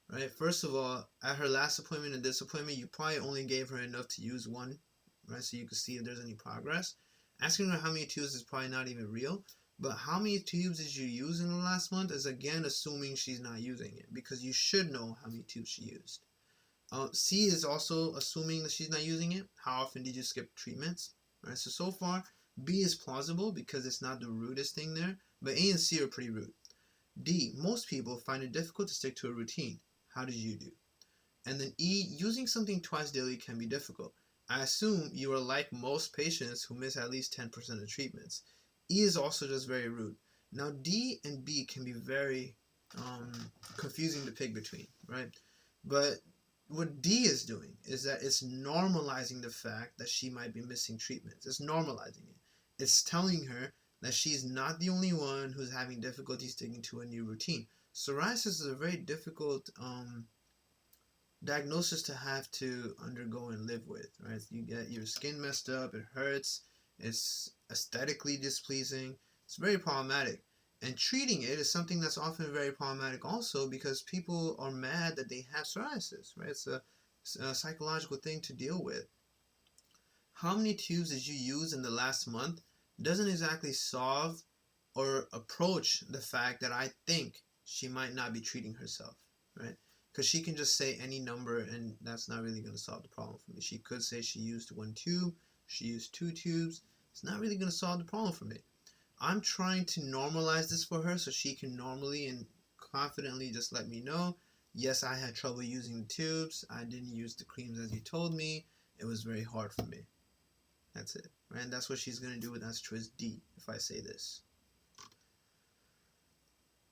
Right, first of all, at her last appointment and this appointment, you probably only gave her enough to use one, right? So you can see if there's any progress. Asking her how many tubes is probably not even real, but how many tubes did you use in the last month is again assuming she's not using it, because you should know how many tubes she used. C is also assuming that she's not using it. How often did you skip treatments? Right, so far, B is plausible because it's not the rudest thing there, but A and C are pretty rude. D, most people find it difficult to stick to a routine. How did you do? And then E, using something twice daily can be difficult. I assume you are like most patients who miss at least 10% of treatments. E is also just very rude. Now D and B can be very confusing to pick between, right? But what D is doing is that it's normalizing the fact that she might be missing treatments. It's normalizing it. It's telling her that she's not the only one who's having difficulty sticking to a new routine. Psoriasis is a very difficult diagnosis to have to undergo and live with, right? You get your skin messed up, it hurts, it's aesthetically displeasing, it's very problematic. And treating it is something that's often very problematic also because people are mad that they have psoriasis, right? It's a psychological thing to deal with. How many tubes did you use in the last month doesn't exactly solve or approach the fact that I think she might not be treating herself, right? Because she can just say any number and that's not really going to solve the problem for me. She could say she used 1 tube, she used 2 tubes. It's not really going to solve the problem for me. I'm trying to normalize this for her so she can normally and confidently just let me know, yes, I had trouble using the tubes. I didn't use the creams as you told me. It was very hard for me. That's it. Right? And that's what she's going to do with answer choice D if I say this.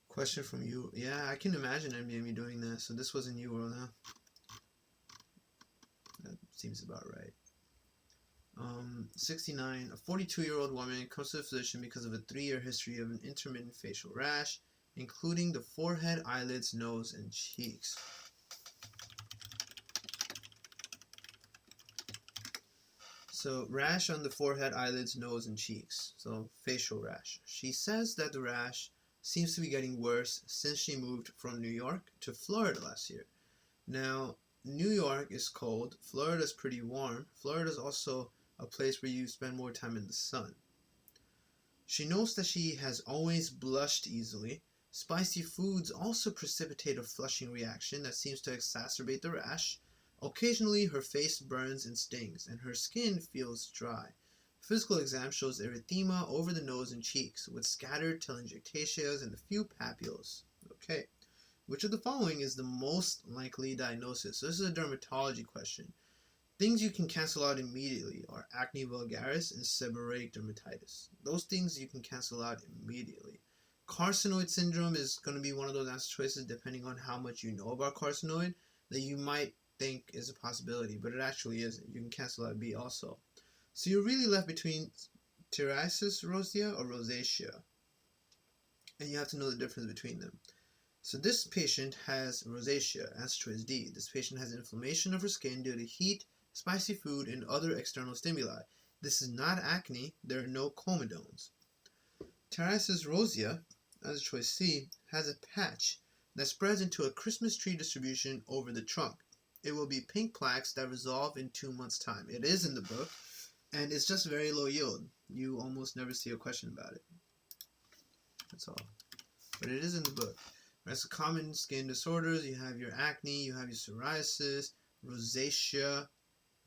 Question from you. Yeah, I can imagine NBME doing that. So this was in you world, huh? That seems about right. 69. A 42-year-old woman comes to the physician because of a 3-year history of an intermittent facial rash, including the forehead, eyelids, nose, and cheeks. So rash on the forehead, eyelids, nose, and cheeks. So facial rash. She says that the rash seems to be getting worse since she moved from New York to Florida last year. Now, New York is cold. Florida is pretty warm. Florida is also a place where you spend more time in the sun. She notes that she has always blushed easily. Spicy foods also precipitate a flushing reaction that seems to exacerbate the rash. Occasionally, her face burns and stings, and her skin feels dry. Physical exam shows erythema over the nose and cheeks, with scattered telangiectasias and a few papules. Okay. Which of the following is the most likely diagnosis? So this is a dermatology question. Things you can cancel out immediately are acne vulgaris and seborrheic dermatitis. Those things you can cancel out immediately. Carcinoid syndrome is going to be one of those answer choices depending on how much you know about carcinoid that you might think is a possibility, but it actually isn't. You can cancel out B also. So you're really left between psoriasis rosacea or rosacea. And you have to know the difference between them. So this patient has rosacea, answer choice D. This patient has inflammation of her skin due to heat, spicy food, and other external stimuli. This is not acne. There are no comedones. Psoriasis rosacea, answer choice C, has a patch that spreads into a Christmas tree distribution over the trunk. It will be pink plaques that resolve in 2 months' time. It is in the book, and it's just very low yield. You almost never see a question about it. That's all. But it is in the book. Right, so common skin disorders, you have your acne, you have your psoriasis, rosacea,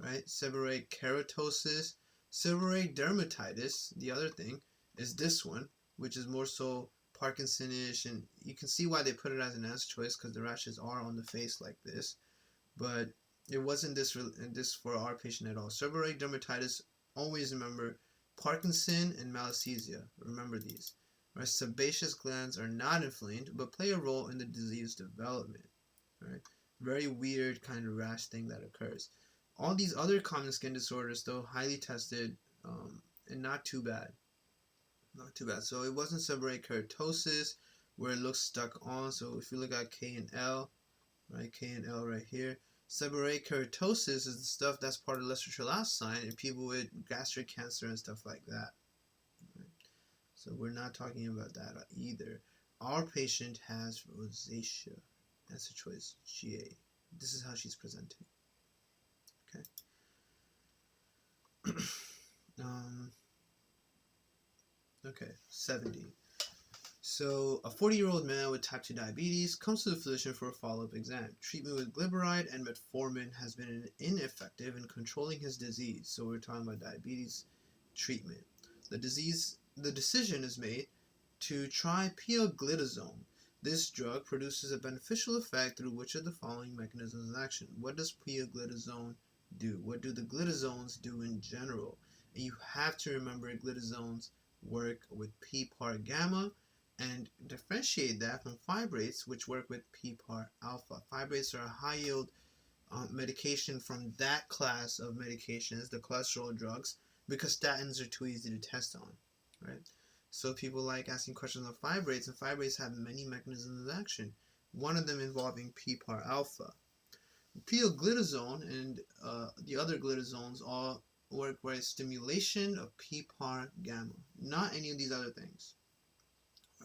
right? Seborrheic keratosis, seborrheic dermatitis. The other thing is this one, which is more so Parkinsonish, and you can see why they put it as an answer choice because the rashes are on the face like this. But it wasn't this for our patient at all. Seborrheic dermatitis, always remember Parkinson and malassezia. Remember these. Right? Sebaceous glands are not inflamed, but play a role in the disease development. Right? Very weird kind of rash thing that occurs. All these other common skin disorders, though, highly tested and not too bad. Not too bad. So it wasn't seborrheic keratosis where it looks stuck on. So if you look at K and L, right? K and L right here. Seborrheic keratosis is the stuff that's part of Leicester-Trelast sign in people with gastric cancer and stuff like that. So we're not talking about that either. Our patient has rosacea. Answer choice GA. This is how she's presenting. Okay. Okay, 70. So a 40-year-old man with type 2 diabetes comes to the physician for a follow-up exam. Treatment with glyburide and metformin has been ineffective in controlling his disease. So we're talking about diabetes treatment. The decision is made to try pioglitazone. This drug produces a beneficial effect through which of the following mechanisms of action? What does pioglitazone do? What do the glitazones do in general? And you have to remember glitazones work with PPAR gamma and differentiate that from fibrates, which work with PPAR alpha. Fibrates are a high yield medication from that class of medications, the cholesterol drugs, because statins are too easy to test on, right? So people like asking questions on fibrates, and fibrates have many mechanisms of action, one of them involving PPAR alpha. Pioglitazone and the other glitazones all work by stimulation of PPAR gamma, not any of these other things,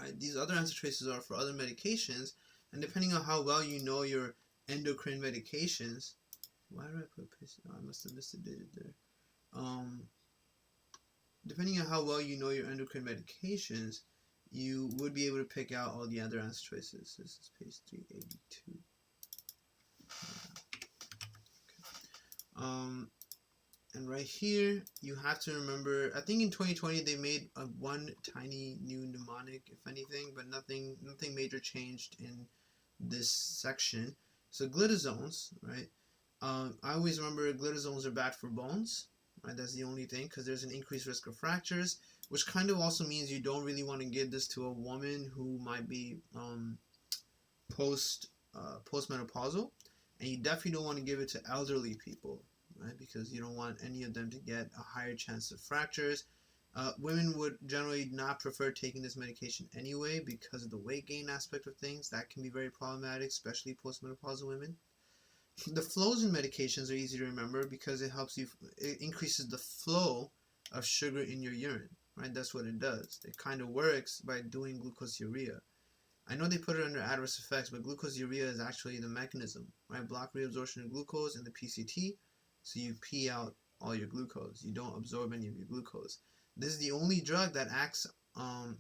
right? These other answer traces are for other medications, and depending on how well you know your endocrine medications, why did I put I must have missed a digit there. Depending on how well you know your endocrine medications, you would be able to pick out all the other answer choices. This is page 382. Okay. And right here, you have to remember, I think in 2020 they made one tiny new mnemonic, if anything, but nothing major changed in this section. So glitazones, right? I always remember glitazones are bad for bones, right? That's the only thing, because there's an increased risk of fractures, which kind of also means you don't really want to give this to a woman who might be postmenopausal, and you definitely don't want to give it to elderly people, right? Because you don't want any of them to get a higher chance of fractures. Women would generally not prefer taking this medication anyway because of the weight gain aspect of things. That can be very problematic, especially postmenopausal women. The flows in medications are easy to remember because it increases the flow of sugar in your urine, right? That's what it does. It kind of works by doing glucosuria. I know they put it under adverse effects, but glucosuria is actually the mechanism, right? Block reabsorption of glucose in the PCT, so you pee out all your glucose. You don't absorb any of your glucose. This is the only drug that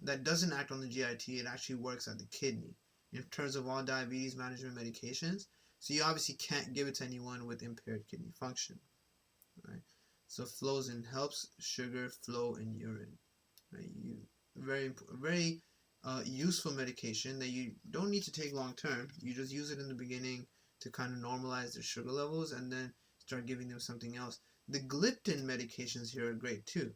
that doesn't act on the GIT. It actually works at the kidney in terms of all diabetes management medications. So you obviously can't give it to anyone with impaired kidney function, right? So Flozin helps sugar flow in urine, right? Very useful medication that you don't need to take long term. You just use it in the beginning to kind of normalize their sugar levels and then start giving them something else. The gliptin medications here are great too.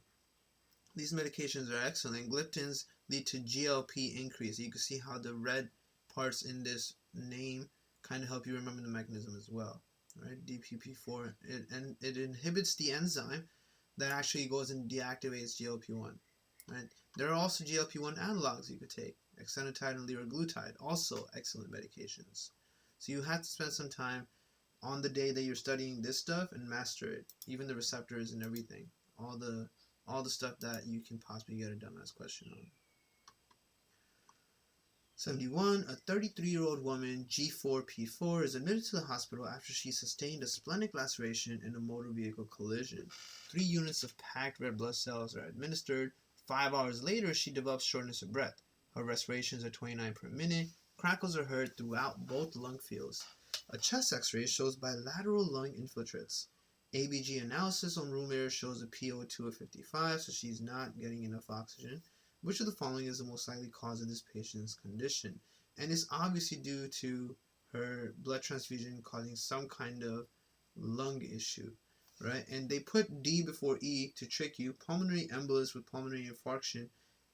These medications are excellent. Gliptins lead to GLP increase. You can see how the red parts in this name kind of help you remember the mechanism as well, right? DPP4, it inhibits the enzyme that actually goes and deactivates GLP-1, right? There are also GLP-1 analogs you could take, exenatide and liraglutide, also excellent medications. So you have to spend some time on the day that you're studying this stuff and master it, even the receptors and everything, all the stuff that you can possibly get a dumbass question on. 71. A 33-year-old woman, G4P4, is admitted to the hospital after she sustained a splenic laceration in a motor vehicle collision. 3 units of packed red blood cells are administered. 5 hours later, she develops shortness of breath. Her respirations are 29 per minute. Crackles are heard throughout both lung fields. A chest x-ray shows bilateral lung infiltrates. ABG analysis on room air shows a PO2 of 55, so she's not getting enough oxygen. Which of the following is the most likely cause of this patient's condition? And it's obviously due to her blood transfusion causing some kind of lung issue, right? And they put D before E to trick you. Pulmonary embolus with pulmonary infarction.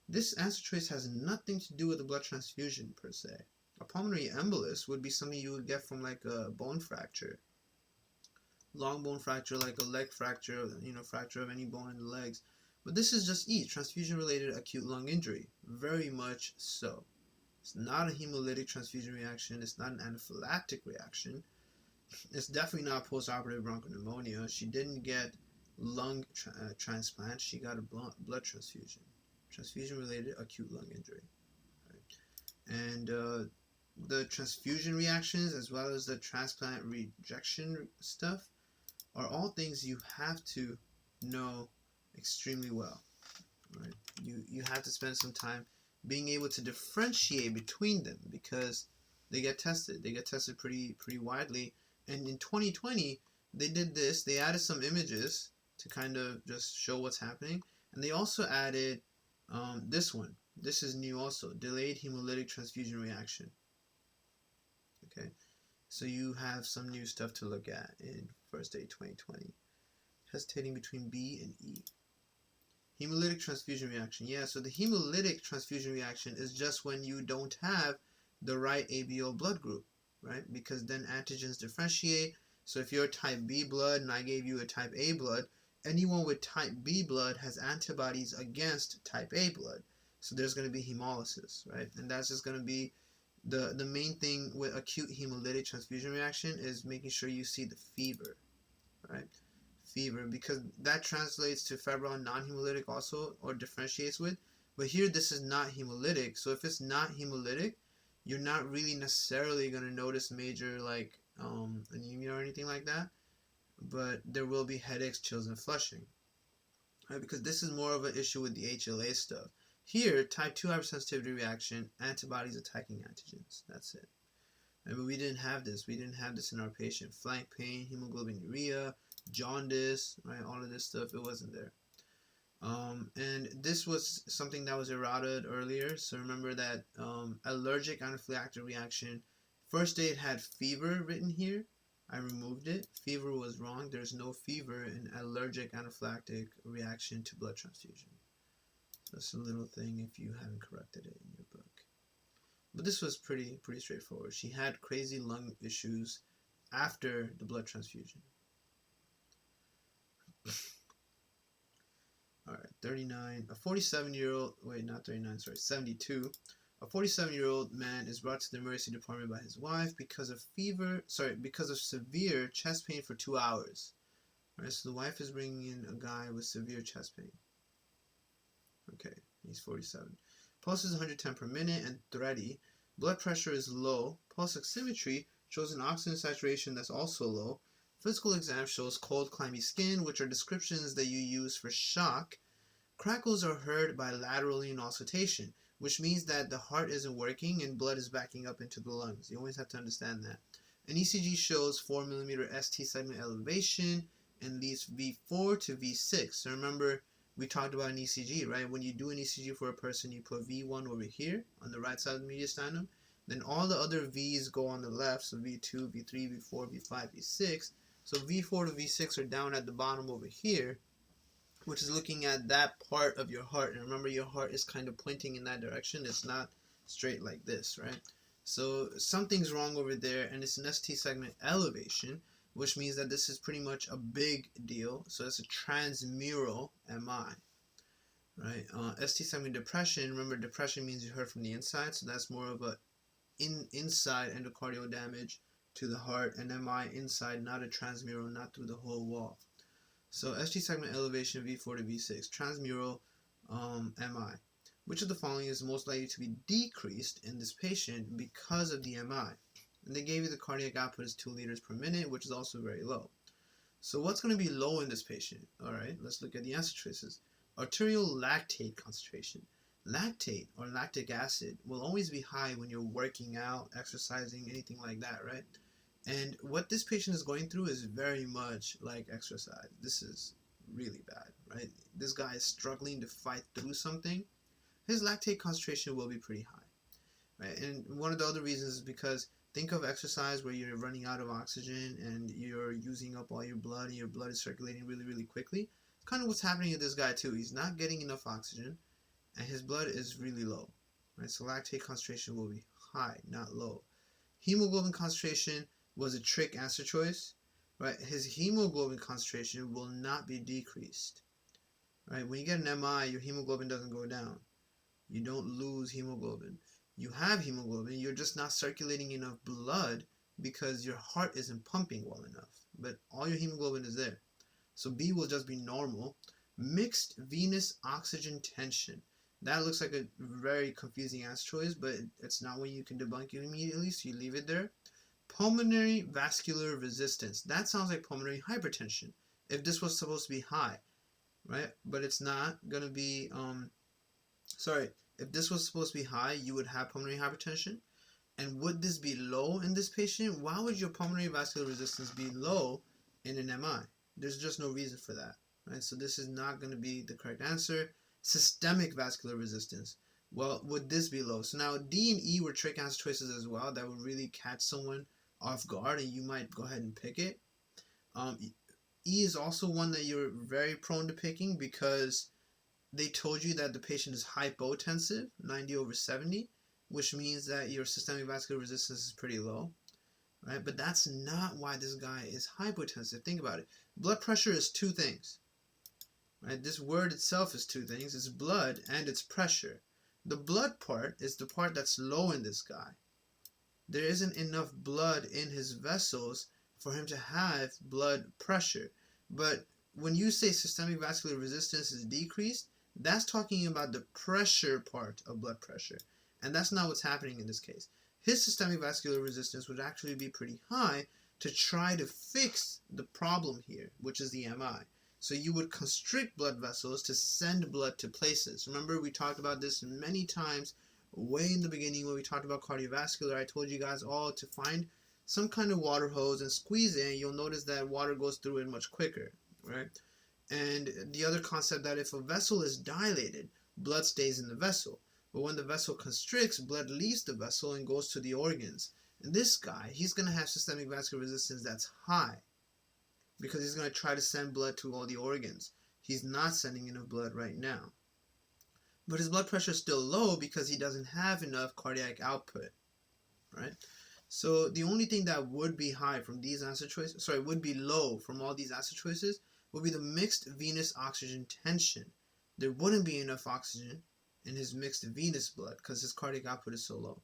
This answer choice has nothing to do with the blood transfusion per se. A pulmonary embolus would be something you would get from like a bone fracture. Long bone fracture, like a leg fracture, fracture of any bone in the legs. But this is just E, transfusion-related acute lung injury. Very much so. It's not a hemolytic transfusion reaction. It's not an anaphylactic reaction. It's definitely not post-operative bronchopneumonia. She didn't get lung transplant. She got a blood transfusion. Transfusion-related acute lung injury. Right? And the transfusion reactions, as well as the transplant rejection stuff, are all things you have to know extremely well, right? You have to spend some time being able to differentiate between them because they get tested pretty widely. And in 2020 they did this. They added some images to kind of just show what's happening, and they also added this one. This is new also, delayed hemolytic transfusion reaction. Okay, so you have some new stuff to look at in first aid 2020. Hesitating between B and E. Hemolytic transfusion reaction. Yeah, so the hemolytic transfusion reaction is just when you don't have the right ABO blood group, right? Because then antigens differentiate. So if you're type B blood and I gave you a type A blood, anyone with type B blood has antibodies against type A blood. So there's going to be hemolysis, right? And that's just going to be the main thing with acute hemolytic transfusion reaction is making sure you see the fever, right? Fever, because that translates to febrile non-hemolytic also, or differentiates with. But here this is not hemolytic. So if it's not hemolytic, you're not really necessarily going to notice major like anemia or anything like that. But there will be headaches, chills, and flushing, right? Because this is more of an issue with the HLA stuff. Here, type 2 hypersensitivity reaction, antibodies attacking antigens. That's it. Right? But we didn't have this. We didn't have this in our patient. Flank pain, hemoglobinuria, jaundice, right? All of this stuff, it wasn't there. And this was something that was errated earlier. So remember that allergic anaphylactic reaction. First day it had fever written here. I removed it. Fever was wrong. There's no fever in allergic anaphylactic reaction to blood transfusion. That's a little thing if you haven't corrected it in your book. But this was pretty straightforward. She had crazy lung issues after the blood transfusion. All right, 39. A 47-year-old, wait, not 39, sorry, 72. A 47-year-old man is brought to the emergency department by his wife because of severe chest pain for 2 hours. All right, so the wife is bringing in a guy with severe chest pain. Okay, he's 47. Pulse is 110 per minute and thready. Blood pressure is low. Pulse oximetry shows an oxygen saturation that's also low. Physical exam shows cold, clammy skin, which are descriptions that you use for shock. Crackles are heard bilaterally in auscultation, which means that the heart isn't working and blood is backing up into the lungs. You always have to understand that. An ECG shows 4 millimeter ST segment elevation and leads V4 to V6. So remember, we talked about an ECG, right? When you do an ECG for a person, you put V1 over here on the right side of the mediastinum. Then all the other V's go on the left, so V2, V3, V4, V5, V6. So V4 to V6 are down at the bottom over here, which is looking at that part of your heart. And remember, your heart is kind of pointing in that direction. It's not straight like this, right? So something's wrong over there, and it's an ST segment elevation, which means that this is pretty much a big deal. So it's a transmural MI, right? ST segment depression, remember depression means you heard from the inside, so that's more of a inside endocardial damage to the heart, and MI inside, not a transmural, not through the whole wall. So ST segment elevation V4 to V6, transmural MI. Which of the following is most likely to be decreased in this patient because of the MI? And they gave you the cardiac output is 2 liters per minute, which is also very low. So what's going to be low in this patient? All right, let's look at the answer choices. Arterial lactate concentration. Lactate or lactic acid will always be high when you're working out, exercising, anything like that, right? And what this patient is going through is very much like exercise. This is really bad, right? This guy is struggling to fight through something. His lactate concentration will be pretty high, right? And one of the other reasons is because think of exercise where you're running out of oxygen and you're using up all your blood and your blood is circulating really, really quickly. It's kind of what's happening with this guy too. He's not getting enough oxygen and his blood is really low, right? So lactate concentration will be high, not low. Hemoglobin concentration was a trick answer choice, right? His hemoglobin concentration will not be decreased, right? When you get an MI, your hemoglobin doesn't go down. You don't lose hemoglobin. You have hemoglobin, you're just not circulating enough blood because your heart isn't pumping well enough. But all your hemoglobin is there. So B will just be normal. Mixed venous oxygen tension. That looks like a very confusing answer choice, but it's not one you can debunk immediately, so you leave it there. Pulmonary vascular resistance. That sounds like pulmonary hypertension. If this was supposed to be high, right? But it's not going to be, if this was supposed to be high, you would have pulmonary hypertension. And would this be low in this patient? Why would your pulmonary vascular resistance be low in an MI? There's just no reason for that, right? So this is not going to be the correct answer. Systemic vascular resistance. Well, would this be low? So now D and E were trick answer choices as well that would really catch someone off guard and you might go ahead and pick it. E is also one that you're very prone to picking because they told you that the patient is hypotensive, 90/70, which means that your systemic vascular resistance is pretty low, right? But that's not why this guy is hypotensive. Think about it. Blood pressure is two things, right? This word itself is two things. It's blood and it's pressure. The blood part is the part that's low in this guy. There isn't enough blood in his vessels for him to have blood pressure. But when you say systemic vascular resistance is decreased, that's talking about the pressure part of blood pressure. And that's not what's happening in this case. His systemic vascular resistance would actually be pretty high to try to fix the problem here, which is the MI. So you would constrict blood vessels to send blood to places. Remember, we talked about this many times way in the beginning when we talked about cardiovascular. I told you guys all to find some kind of water hose and squeeze it, and you'll notice that water goes through it much quicker, right? And the other concept that if a vessel is dilated, blood stays in the vessel. But when the vessel constricts, blood leaves the vessel and goes to the organs. And this guy, he's going to have systemic vascular resistance that's high because he's going to try to send blood to all the organs. He's not sending enough blood right now. But his blood pressure is still low because he doesn't have enough cardiac output, right? So the only thing that would be high from these answer choices, would be low from all these answer choices would be the mixed venous oxygen tension. There wouldn't be enough oxygen in his mixed venous blood because his cardiac output is so low,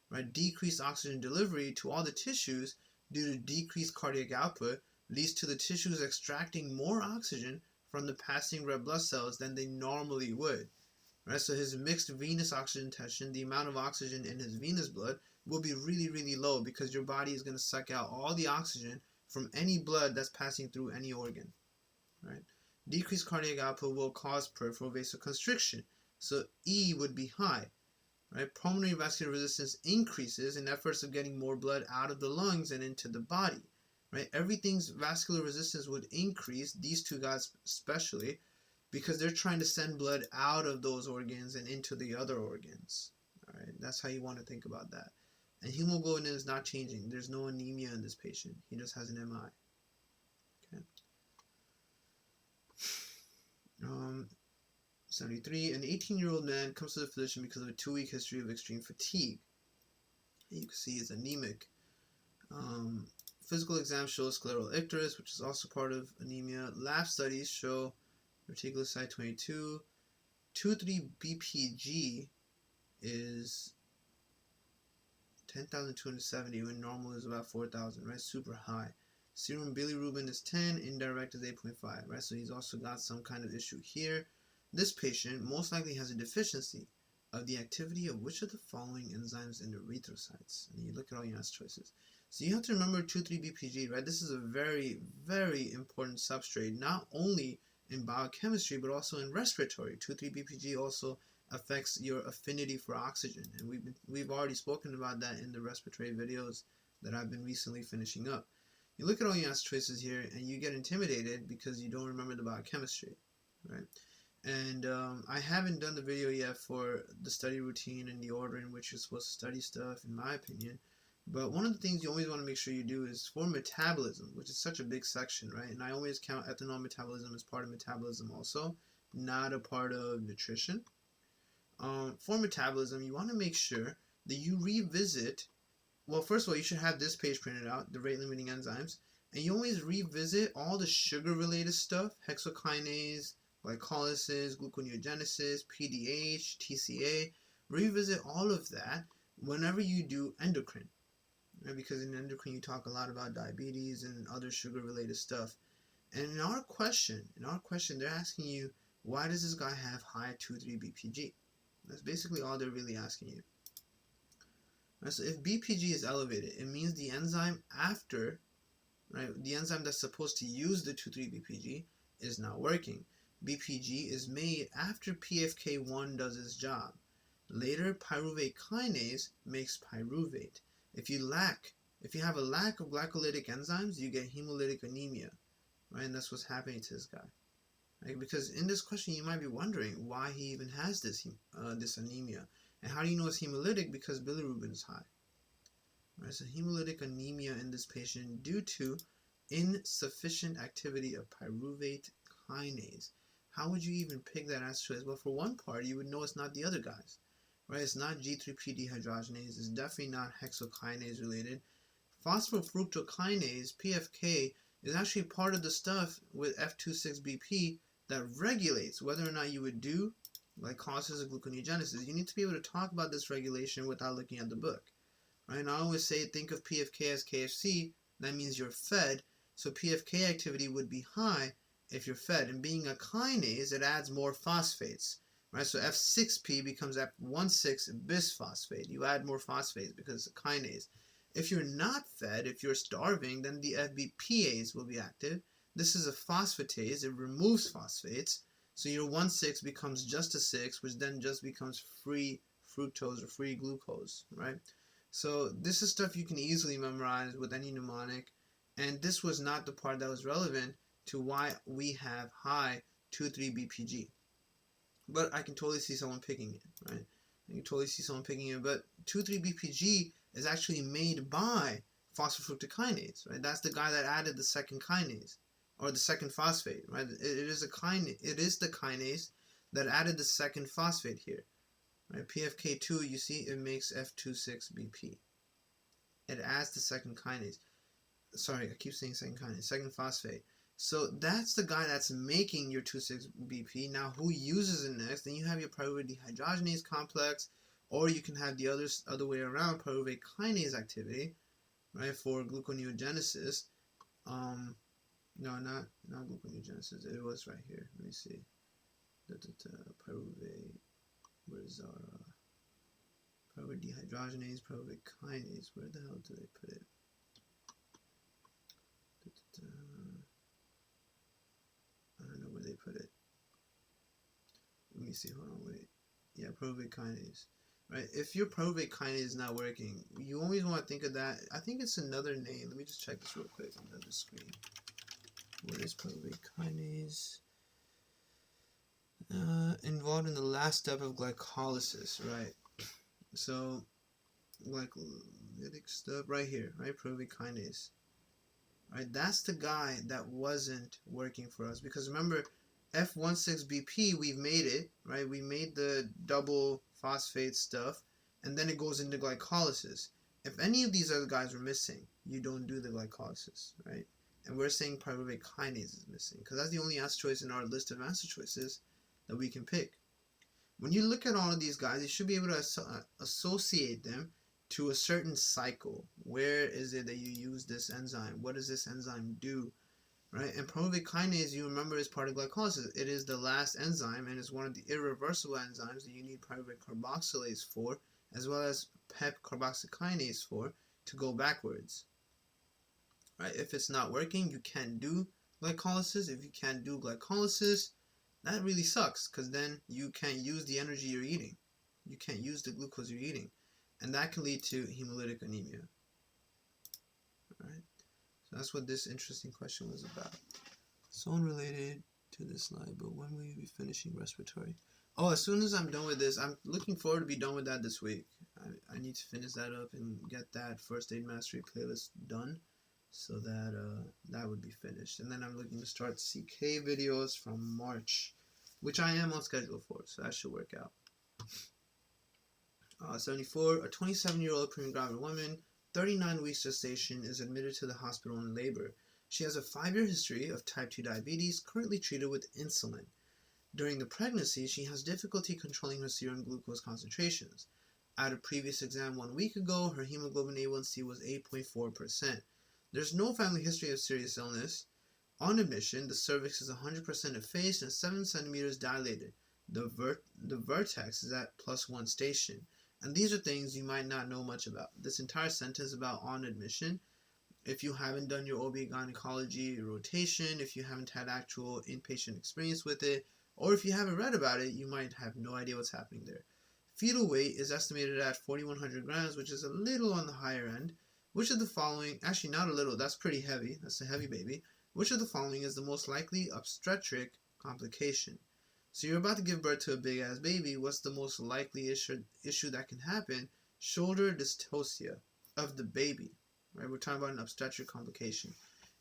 right? Decreased oxygen delivery to all the tissues due to decreased cardiac output leads to the tissues extracting more oxygen from the passing red blood cells than they normally would, right? So his mixed venous oxygen tension, the amount of oxygen in his venous blood, will be really, really low because your body is going to suck out all the oxygen from any blood that's passing through any organ, right? Decreased cardiac output will cause peripheral vasoconstriction, so E would be high, right? Pulmonary vascular resistance increases in efforts of getting more blood out of the lungs and into the body, right? Everything's vascular resistance would increase, these two guys especially, because they're trying to send blood out of those organs and into the other organs, all right? That's how you want to think about that. And hemoglobin is not changing. There's no anemia in this patient. He just has an MI. Okay. 73. An 18-year-old man comes to the physician because of a 2-week history of extreme fatigue. And you can see he's anemic. Physical exam shows scleral icterus, which is also part of anemia. Lab studies show reticulocyte 22. 2,3 BPG is 10,270 when normal is about 4,000, right? Super high. Serum bilirubin is 10, indirect is 8.5, right? So he's also got some kind of issue here. This patient most likely has a deficiency of the activity of which of the following enzymes in the erythrocytes? And you look at all your answer choices. So you have to remember 2,3-BPG, right? This is a very, very important substrate, not only in biochemistry, but also in respiratory. 2,3-BPG also affects your affinity for oxygen, and we've already spoken about that in the respiratory videos that I've been recently finishing up. You look at all your answer choices here and you get intimidated because you don't remember the biochemistry, right? And I haven't done the video yet for the study routine and the order in which you're supposed to study stuff, in my opinion. But one of the things you always want to make sure you do is for metabolism, which is such a big section, right? And I always count ethanol metabolism as part of metabolism also, not a part of nutrition. For metabolism, you want to make sure that you revisit, well, first of all, you should have this page printed out, the rate-limiting enzymes, and you always revisit all the sugar-related stuff, hexokinase, glycolysis, gluconeogenesis, PDH, TCA, revisit all of that whenever you do endocrine, right? Because in endocrine, you talk a lot about diabetes and other sugar-related stuff. And in our question, they're asking you, why does this guy have high 2,3-BPG? That's basically all they're really asking you. Right, so if BPG is elevated, it means the enzyme after, right, the enzyme that's supposed to use the 2,3-BPG is not working. BPG is made after PFK1 does its job. Later, pyruvate kinase makes pyruvate. If you have a lack of glycolytic enzymes, you get hemolytic anemia, right? And that's what's happening to this guy. Right? Because in this question, you might be wondering why he even has this anemia. And how do you know it's hemolytic? Because bilirubin is high. Right? So hemolytic anemia in this patient due to insufficient activity of pyruvate kinase. how would you even pick that answer choice? Well, for one part, you would know it's not the other guys, right? It's not G3P dehydrogenase. It's definitely not hexokinase related. Phosphofructokinase, PFK, is actually part of the stuff with F26BP that regulates whether or not you would do glycolysis or gluconeogenesis. You need to be able to talk about this regulation without looking at the book, right? And I always say, think of PFK as KFC. That means you're fed. So PFK activity would be high if you're fed. And being a kinase, it adds more phosphates, right? So F6P becomes F16 bisphosphate. You add more phosphates because it's a kinase. If you're not fed, if you're starving, then the FBPase will be active. This is a phosphatase. It removes phosphates. So your 1,6 becomes just a 6, which then just becomes free fructose or free glucose, right? So this is stuff you can easily memorize with any mnemonic. And this was not the part that was relevant to why we have high 2,3-BPG. But I can totally see someone picking it, right? I can totally see someone picking it. But 2,3-BPG is actually made by phosphofructokinase, right? That's the guy that added the second kinase, or the second phosphate, right? It is the kinase that added the second phosphate here, right? PFK2, you see, it makes F26BP. It adds the second kinase. Sorry, I keep saying second kinase, second phosphate. So that's the guy that's making your 2,6-BP. Now, who uses it next? Then you have your pyruvate dehydrogenase complex, or you can have the other way around, pyruvate kinase activity, right, for gluconeogenesis. No, not gluconeogenesis. It was right here. Let me see. Pyruvate. Where's our pyruvate dehydrogenase, pyruvate kinase? Where the hell do they put it? I don't know where they put it. Let me see. Hold on. Wait. Yeah, pyruvate kinase. Right. If your pyruvate kinase is not working, you always want to think of that. I think it's another name. Let me just check this real quick on the other screen. What is pyruvate kinase? Involved in the last step of glycolysis, right? So, glycolytic stuff right here, right? Pyruvate kinase. Right, that's the guy that wasn't working for us, because remember, F16BP, we've made it, right? We made the double phosphate stuff, and then it goes into glycolysis. If any of these other guys were missing, you don't do the glycolysis, right? And we're saying pyruvate kinase is missing, because that's the only answer choice in our list of answer choices that we can pick. When you look at all of these guys, you should be able to associate them to a certain cycle. Where is it that you use this enzyme? What does this enzyme do? Right? And pyruvate kinase, you remember, is part of glycolysis. It is the last enzyme, and is one of the irreversible enzymes that you need pyruvate carboxylase for, as well as PEP carboxykinase for, to go backwards. Right? If it's not working, you can't do glycolysis. If you can't do glycolysis, that really sucks, because then you can't use the energy you're eating. You can't use the glucose you're eating. And that can lead to hemolytic anemia. Alright, so that's what this interesting question was about. So unrelated to this slide, but when will you be finishing respiratory? Oh, as soon as I'm done with this, I'm looking forward to be done with that this week. I need to finish that up and get that first aid mastery playlist done, so that that would be finished. And then I'm looking to start CK videos from March, which I am on schedule for, so that should work out. 74, a 27-year-old pregnant woman, 39 weeks gestation, is admitted to the hospital in labor. She has a 5-year history of type 2 diabetes, currently treated with insulin. During the pregnancy, she has difficulty controlling her serum glucose concentrations. At a previous exam 1 week ago, her hemoglobin A1C was 8.4%. There's no family history of serious illness. On admission, the cervix is 100% effaced and 7 centimeters dilated. The vertex is at +1 station. And these are things you might not know much about. This entire sentence about on admission, if you haven't done your OB gynecology rotation, if you haven't had actual inpatient experience with it, or if you haven't read about it, you might have no idea what's happening there. Fetal weight is estimated at 4,100 grams, which is a little on the higher end. Which of the following, actually not a little, that's pretty heavy, that's a heavy baby. Which of the following is the most likely obstetric complication? So you're about to give birth to a big ass baby. What's the most likely issue that can happen? Shoulder dystocia of the baby. Right? We're talking about an obstetric complication.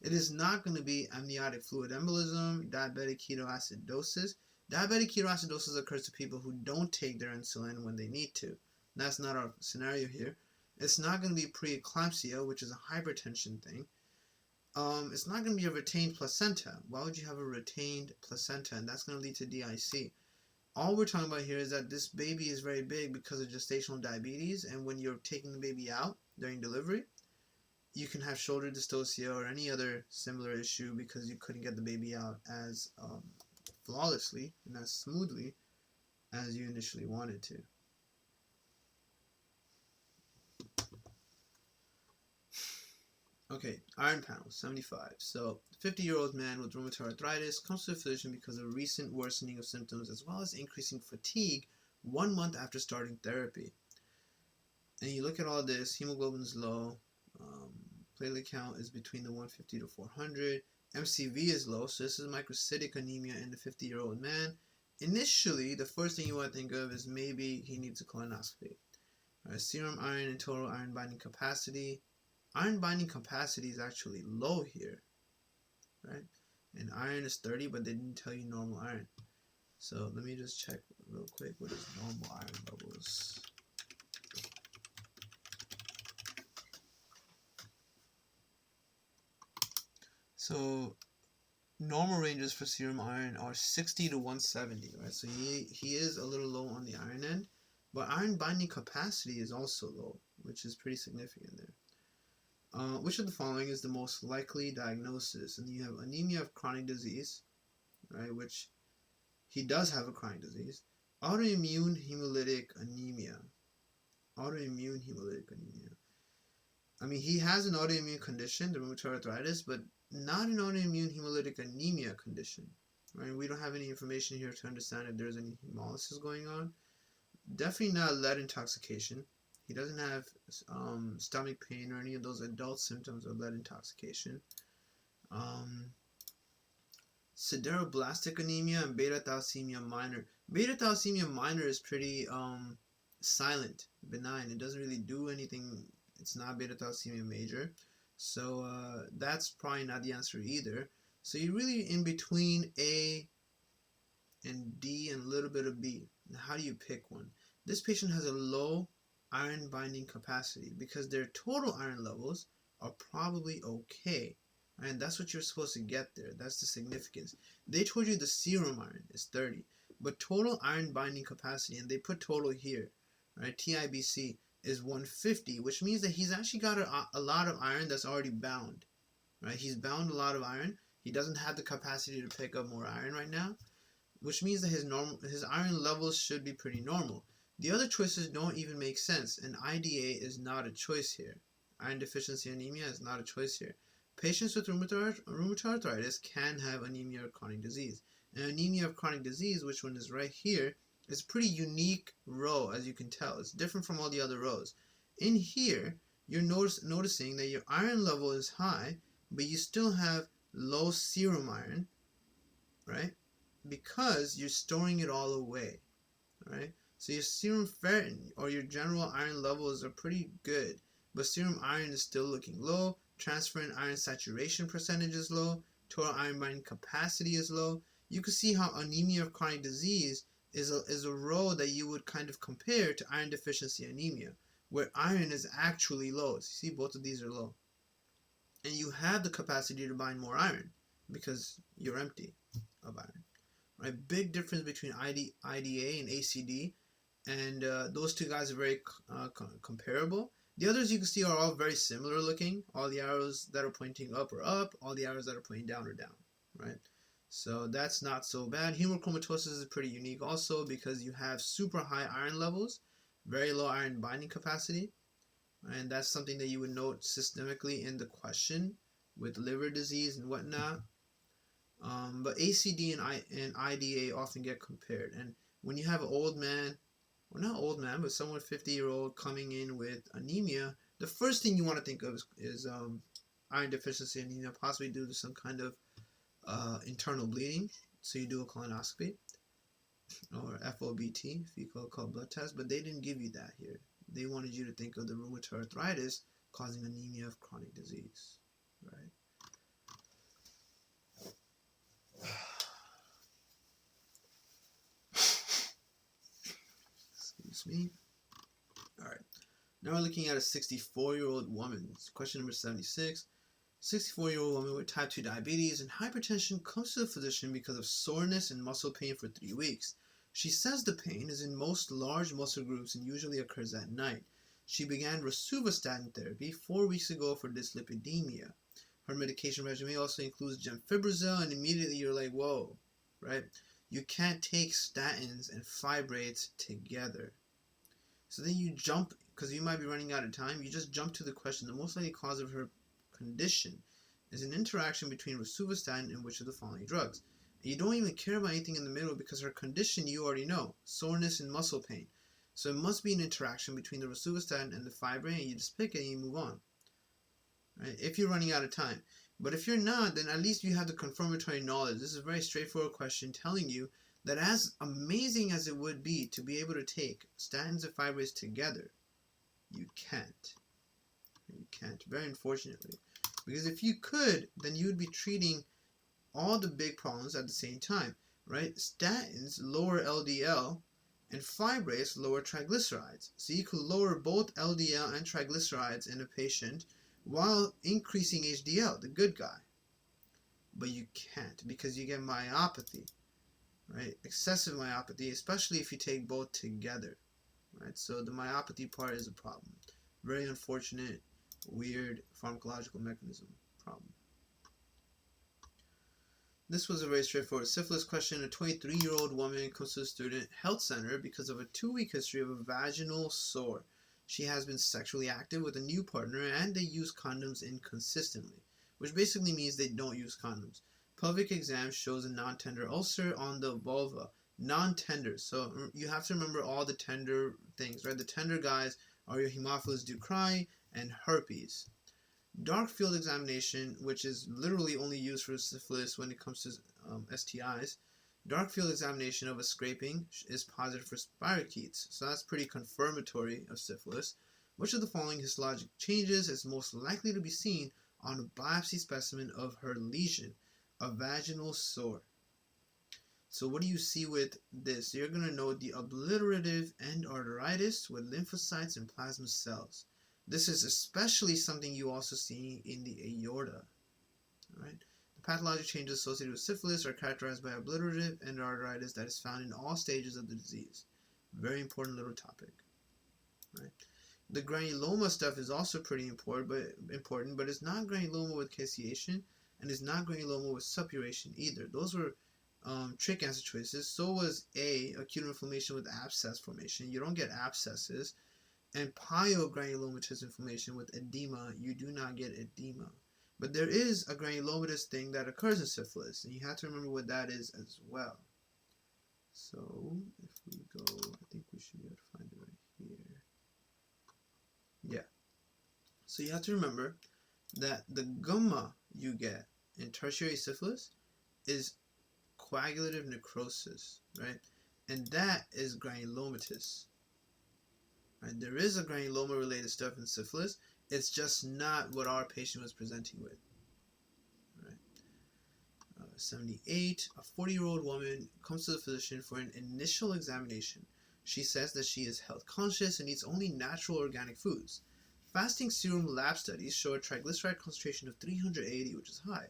It is not going to be amniotic fluid embolism, diabetic ketoacidosis. Diabetic ketoacidosis occurs to people who don't take their insulin when they need to. That's not our scenario here. It's not going to be preeclampsia, which is a hypertension thing. It's not going to be a retained placenta. Why would you have a retained placenta? And that's going to lead to DIC. All we're talking about here is that this baby is very big because of gestational diabetes, and when you're taking the baby out during delivery, you can have shoulder dystocia or any other similar issue because you couldn't get the baby out as flawlessly and as smoothly as you initially wanted to. Okay, iron panel, 75. So, 50-year-old man with rheumatoid arthritis comes to the physician because of recent worsening of symptoms as well as increasing fatigue 1 month after starting therapy. And you look at all this, hemoglobin is low, platelet count is between the 150 to 400, MCV is low, so this is microcytic anemia in the 50-year-old man. Initially, the first thing you want to think of is maybe he needs a colonoscopy. Serum iron and total iron binding capacity. Iron binding capacity is actually low here, right? And iron is 30, but they didn't tell you normal iron. So let me just check real quick what is normal iron levels. So normal ranges for serum iron are 60 to 170, right? So he is a little low on the iron end, but iron binding capacity is also low, which is pretty significant there. Which of the following is the most likely diagnosis? And you have anemia of chronic disease, right? Which he does have a chronic disease. Autoimmune hemolytic anemia. Autoimmune hemolytic anemia. I mean, he has an autoimmune condition, the rheumatoid arthritis, but not an autoimmune hemolytic anemia condition, right? We don't have any information here to understand if there's any hemolysis going on. Definitely not lead intoxication. He doesn't have stomach pain or any of those adult symptoms of lead intoxication. Sideroblastic anemia and beta thalassemia minor. Beta thalassemia minor is pretty silent, benign. It doesn't really do anything. It's not beta thalassemia major. So that's probably not the answer either. So you're really in between A and D and a little bit of B. Now, how do you pick one? This patient has a low iron binding capacity because their total iron levels are probably okay, and that's what you're supposed to get there. That's the significance. They told you the serum iron is 30, but total iron binding capacity, and they put total here, right? TIBC is 150, which means that he's actually got a lot of iron that's already bound, right? He's bound a lot of iron. He doesn't have the capacity to pick up more iron right now, which means that his iron levels should be pretty normal. The other choices don't even make sense, and IDA is not a choice here. Iron deficiency anemia is not a choice here. Patients with rheumatoid arthritis can have anemia of chronic disease. And anemia of chronic disease, which one is right here, is a pretty unique row, as you can tell. It's different from all the other rows. In here, you're noticing that your iron level is high, but you still have low serum iron, right? Because you're storing it all away, right? So your serum ferritin or your general iron levels are pretty good, but serum iron is still looking low. Transferrin iron saturation percentage is low. Total iron binding capacity is low. You can see how anemia of chronic disease is a row that you would kind of compare to iron deficiency anemia, where iron is actually low. So you see both of these are low. And you have the capacity to bind more iron because you're empty of iron. Right? Big difference between IDA and ACD. And those two guys are very comparable. The others you can see are all very similar looking. All the arrows that are pointing up are up. All the arrows that are pointing down are down, right? So that's not so bad. Hemochromatosis is pretty unique also because you have super high iron levels, very low iron binding capacity. And that's something that you would note systemically in the question with liver disease and whatnot. But ACD and IDA often get compared. And when you have an old man, well, not old man, but someone 50-year-old coming in with anemia, the first thing you want to think of is iron deficiency anemia, possibly due to some kind of internal bleeding. So you do a colonoscopy or FOBT, fecal occult blood test, but they didn't give you that here. They wanted you to think of the rheumatoid arthritis causing anemia of chronic disease, right? That's me. All right. Now we're looking at a 64-year-old woman. Question number 76. 64-year-old woman with type 2 diabetes and hypertension comes to the physician because of soreness and muscle pain for 3 weeks. She says the pain is in most large muscle groups and usually occurs at night. She began rosuvastatin therapy 4 weeks ago for dyslipidemia. Her medication regimen also includes gemfibrozil, and immediately you're like, whoa, right? You can't take statins and fibrates together. So then you jump, because you might be running out of time, you just jump to the question. The most likely cause of her condition is an interaction between rosuvastatin and which of the following drugs. And you don't even care about anything in the middle because her condition you already know, soreness and muscle pain. So it must be an interaction between the rosuvastatin and the fibrin, and you just pick it and you move on. Right? If you're running out of time. But if you're not, then at least you have the confirmatory knowledge. This is a very straightforward question telling you that as amazing as it would be to be able to take statins and fibrates together, you can't. You can't, very unfortunately. Because if you could, then you would be treating all the big problems at the same time, right? Statins lower LDL and fibrates lower triglycerides. So you could lower both LDL and triglycerides in a patient while increasing HDL, the good guy. But you can't because you get myopathy, right? Excessive myopathy, especially if you take both together, right? So the myopathy part is a problem. Very unfortunate, weird pharmacological mechanism problem. This was a very straightforward syphilis question. A 23-year-old woman comes to the student health center because of a 2-week history of a vaginal sore. She has been sexually active with a new partner and they use condoms inconsistently, which basically means they don't use condoms. Pelvic exam shows a non-tender ulcer on the vulva. Non-tender. So you have to remember all the tender things, right? The tender guys are your Haemophilus ducrei and herpes. Dark field examination, which is literally only used for syphilis when it comes to STIs. Dark field examination of a scraping is positive for spirochetes, so that's pretty confirmatory of syphilis. Which of the following histologic changes is most likely to be seen on a biopsy specimen of her lesion? A vaginal sore. So what do you see with this? You're going to note the obliterative endarteritis with lymphocytes and plasma cells. This is especially something you also see in the aorta. Right? The pathologic changes associated with syphilis are characterized by obliterative endarteritis that is found in all stages of the disease. Very important little topic. Right? The granuloma stuff is also pretty important, but it's not granuloma with caseation, and it's not granuloma with suppuration either. Those were trick answer choices. So was acute inflammation with abscess formation. You don't get abscesses. And pyogranulomatous inflammation with edema, you do not get edema. But there is a granulomatous thing that occurs in syphilis, and you have to remember what that is as well. So, if we go, I think we should be able to find it right here. Yeah. So you have to remember that the gamma you get in tertiary syphilis is coagulative necrosis, right? And that is granulomatous. Right? There is a granuloma related stuff in syphilis. It's just not what our patient was presenting with. Right? 78, a 40-year-old woman comes to the physician for an initial examination. She says that she is health conscious and eats only natural organic foods. Fasting serum lab studies show a triglyceride concentration of 380, which is high.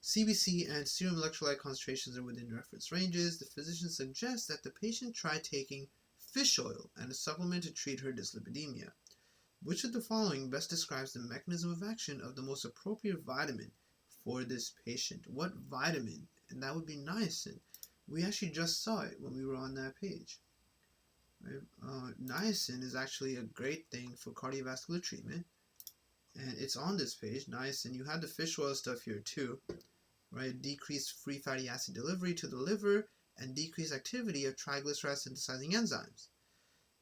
CBC and serum electrolyte concentrations are within reference ranges. The physician suggests that the patient try taking fish oil and a supplement to treat her dyslipidemia. Which of the following best describes the mechanism of action of the most appropriate vitamin for this patient? What vitamin? And that would be niacin. We actually just saw it when we were on that page. Right? Niacin is actually a great thing for cardiovascular treatment. And it's on this page, niacin. You had the fish oil stuff here too. Right? Decreased free fatty acid delivery to the liver and decreased activity of triglyceride synthesizing enzymes.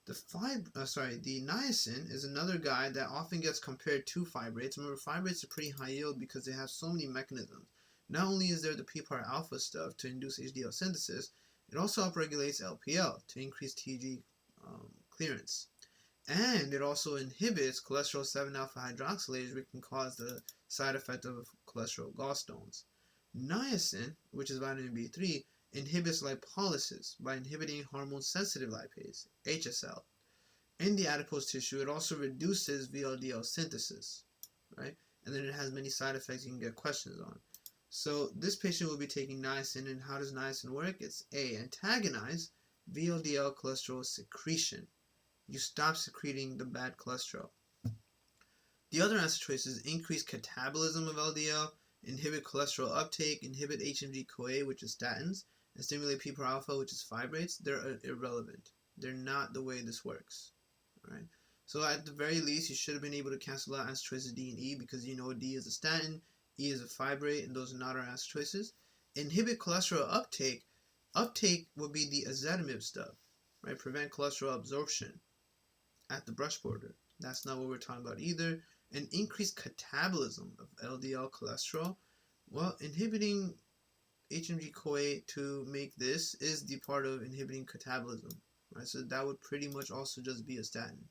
The niacin is another guy that often gets compared to fibrates. Remember, fibrates are pretty high yield because they have so many mechanisms. Not only is there the PPAR alpha stuff to induce HDL synthesis, it also upregulates LPL to increase TG clearance. And it also inhibits cholesterol 7-alpha hydroxylase, which can cause the side effect of cholesterol gallstones. Niacin, which is vitamin B3, inhibits lipolysis by inhibiting hormone-sensitive lipase, HSL. in the adipose tissue, it also reduces VLDL synthesis, right? And then it has many side effects you can get questions on. So this patient will be taking niacin, and how does niacin work? It's A, antagonize VLDL cholesterol secretion. You stop secreting the bad cholesterol. The other answer choices increase catabolism of LDL, inhibit cholesterol uptake, inhibit HMG-CoA, which is statins, and stimulate PPAR-alpha, which is fibrates. They're irrelevant. They're not the way this works. All right. So at the very least, you should have been able to cancel out answer choices D and E, because you know D is a statin, E is a fibrate, and those are not our answer choices. Inhibit cholesterol uptake. Uptake would be the ezetimibe stuff, right? Prevent cholesterol absorption at the brush border. That's not what we're talking about either. And increase catabolism of LDL cholesterol. Well, inhibiting HMG-CoA to make this is the part of inhibiting catabolism, right? So that would pretty much also just be a statin,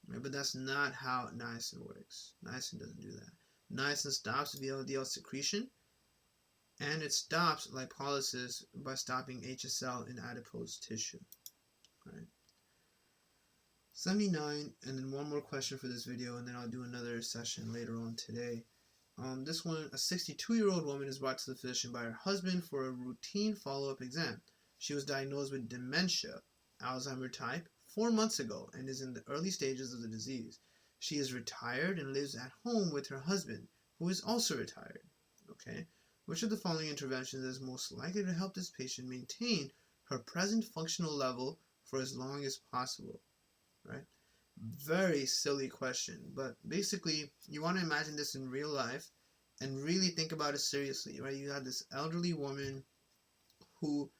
right? But that's not how niacin works. Niacin doesn't do that. Niacin stops VLDL secretion, and it stops lipolysis by stopping HSL in adipose tissue, right? 79, and then one more question for this video, and then I'll do another session later on today. This one, a 62-year-old woman is brought to the physician by her husband for a routine follow-up exam. She was diagnosed with dementia, Alzheimer type, 4 months ago, and is in the early stages of the disease. She is retired and lives at home with her husband, who is also retired. Okay, which of the following interventions is most likely to help this patient maintain her present functional level for as long as possible? Right? Very silly question, but basically you want to imagine this in real life and really think about it seriously, right? You have this elderly woman who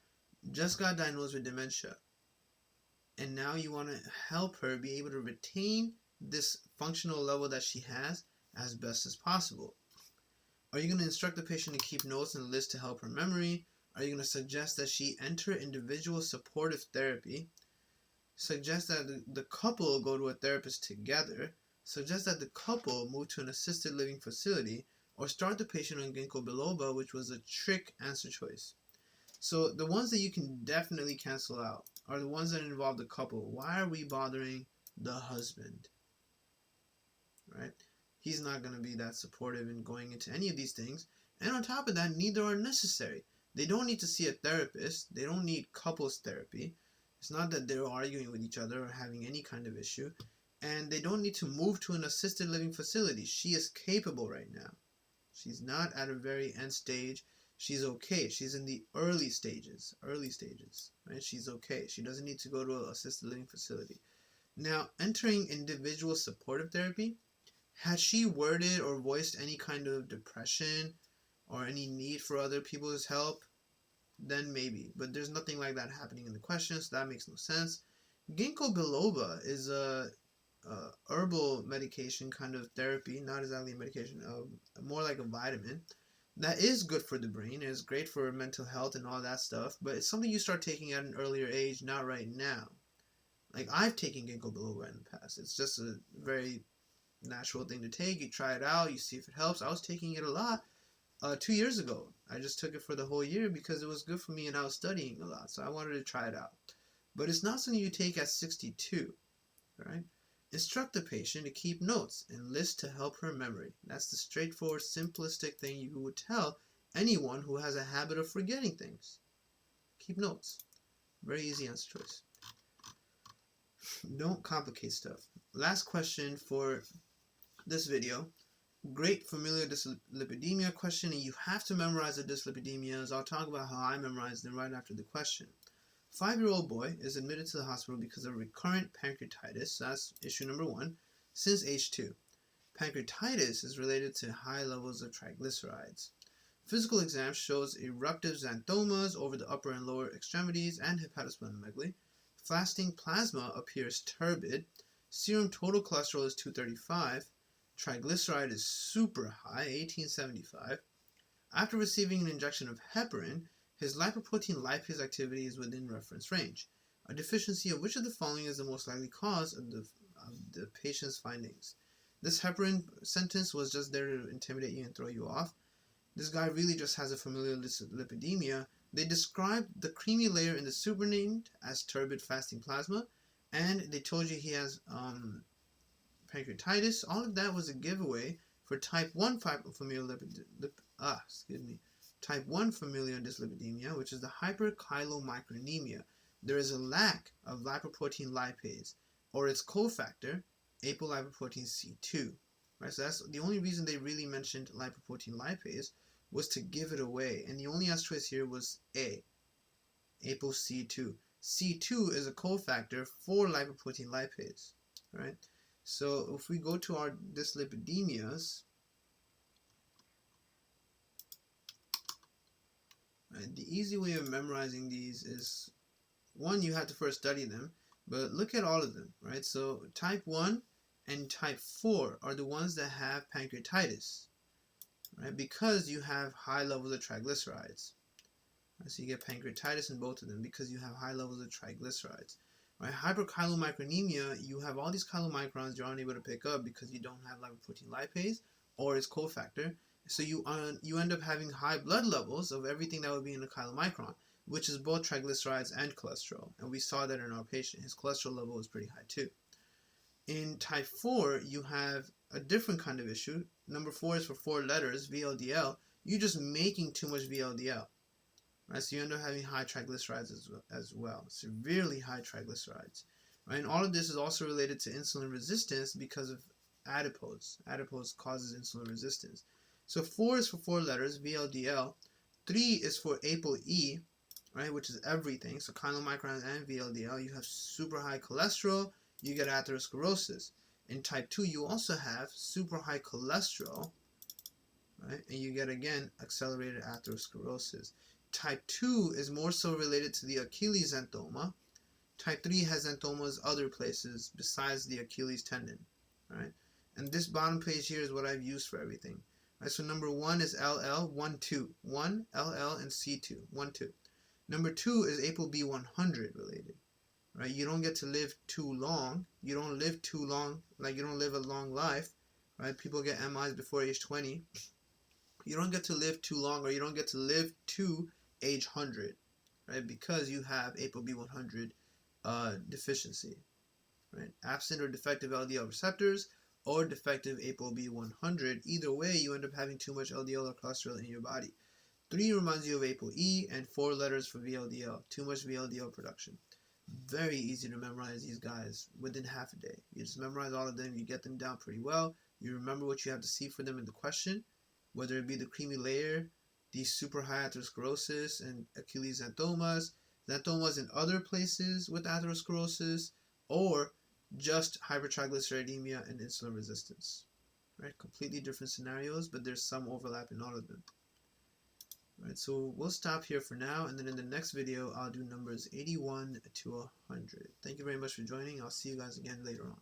just got diagnosed with dementia, and now you want to help her be able to retain this functional level that she has as best as possible. Are you going to instruct the patient to keep notes and lists to help her memory? Are you going to suggest that she enter individual supportive therapy? Suggest that the couple go to a therapist together, suggest that the couple move to an assisted living facility, or start the patient on ginkgo biloba, which was a trick answer choice. So the ones that you can definitely cancel out are the ones that involve the couple. Why are we bothering the husband? Right? He's not going to be that supportive in going into any of these things. And on top of that, neither are necessary. They don't need to see a therapist. They don't need couples therapy. It's not that they're arguing with each other or having any kind of issue. And they don't need to move to an assisted living facility. She is capable right now. She's not at a very end stage. She's okay. She's in the early stages, right? She's okay. She doesn't need to go to an assisted living facility. Now, entering individual supportive therapy, has she worded or voiced any kind of depression or any need for other people's help? Then maybe, but there's nothing like that happening in the question, so that makes no sense. Ginkgo biloba is a herbal medication kind of therapy, not exactly a medication, more like a vitamin that is good for the brain. It's great for mental health and all that stuff, but it's something you start taking at an earlier age, not right now. Like, I've taken ginkgo biloba in the past. It's just a very natural thing to take. You try it out, you see if it helps. I was taking it a lot 2 years ago. I just took it for the whole year because it was good for me and I was studying a lot, so I wanted to try it out. But it's not something you take at 62, right? Instruct the patient to keep notes and list to help her memory. That's the straightforward, simplistic thing you would tell anyone who has a habit of forgetting things. Keep notes. Very easy answer choice. Don't complicate stuff. Last question for this video. Great familial dyslipidemia question, and you have to memorize the dyslipidemias. I'll talk about how I memorized them right after the question. 5-year-old boy is admitted to the hospital because of recurrent pancreatitis, so that's issue number 1, since age 2. Pancreatitis is related to high levels of triglycerides. Physical exam shows eruptive xanthomas over the upper and lower extremities and hepatosplenomegaly. Fasting plasma appears turbid. Serum total cholesterol is 235. Triglyceride is super high, 1875. After receiving an injection of heparin, his lipoprotein lipase activity is within reference range. A deficiency of which of the following is the most likely cause of the patient's findings? This heparin sentence was just there to intimidate you and throw you off. This guy really just has a familial dyslipidemia. They described the creamy layer in the supernamed as turbid fasting plasma, and they told you he has pancreatitis. All of that was a giveaway for type 1 familial type 1 familial dyslipidemia, which is the hyperchylomicronemia. There is a lack of lipoprotein lipase or its cofactor, apolipoprotein C2. Right, so that's the only reason they really mentioned lipoprotein lipase, was to give it away, and the only S choice here was A, ApoC2. C2 is a cofactor for lipoprotein lipase, right? So if we go to our dyslipidemias, right, the easy way of memorizing these is, one, you have to first study them, but look at all of them, right? So type 1 and type 4 are the ones that have pancreatitis, right? Because you have high levels of triglycerides. Right? So you get pancreatitis in both of them because you have high levels of triglycerides. Right? Hyperchylomicronemia, you have all these chylomicrons you're unable to pick up because you don't have lipoprotein lipase or its cofactor. So you end up having high blood levels of everything that would be in a chylomicron, which is both triglycerides and cholesterol. And we saw that in our patient. His cholesterol level was pretty high too. In type 4, you have a different kind of issue. Number 4 is for 4 letters, VLDL. You're just making too much VLDL. Right? So you end up having high triglycerides as well. Severely high triglycerides. Right? And all of this is also related to insulin resistance because of adipose. Adipose causes insulin resistance. So 4 is for 4 letters, VLDL. 3 is for ApoE, right, which is everything. So chylomicrons and VLDL. You have super high cholesterol, you get atherosclerosis. In type 2, you also have super high cholesterol, right, and you get, again, accelerated atherosclerosis. Type 2 is more so related to the Achilles xanthoma. Type 3 has xanthomas other places besides the Achilles tendon, right? And this bottom page here is what I've used for everything. Right, so number 1 is LL, 1, 2. 1, LL, and C2, 1, 2. Number 2 is ApoB100 related. Right? You don't get to live too long. You don't live too long, like you don't live a long life. Right? People get MIs before age 20. You don't get to live too long, or you don't get to live to age 100, right? Because you have ApoB100 deficiency, right? Absent or defective LDL receptors or defective ApoB100. Either way, you end up having too much LDL or cholesterol in your body. 3 reminds you of ApoE, and 4 letters for VLDL. Too much VLDL production. Very easy to memorize these guys within half a day. You just memorize all of them, you get them down pretty well, you remember what you have to see for them in the question, whether it be the creamy layer, the super high atherosclerosis and Achilles xanthomas, xanthomas in other places with atherosclerosis, or just hypertriglyceridemia and insulin resistance. Right? Completely different scenarios, but there's some overlap in all of them. Right, so we'll stop here for now, and then in the next video I'll do numbers 81 to 100. Thank you very much for joining. I'll see you guys again later on.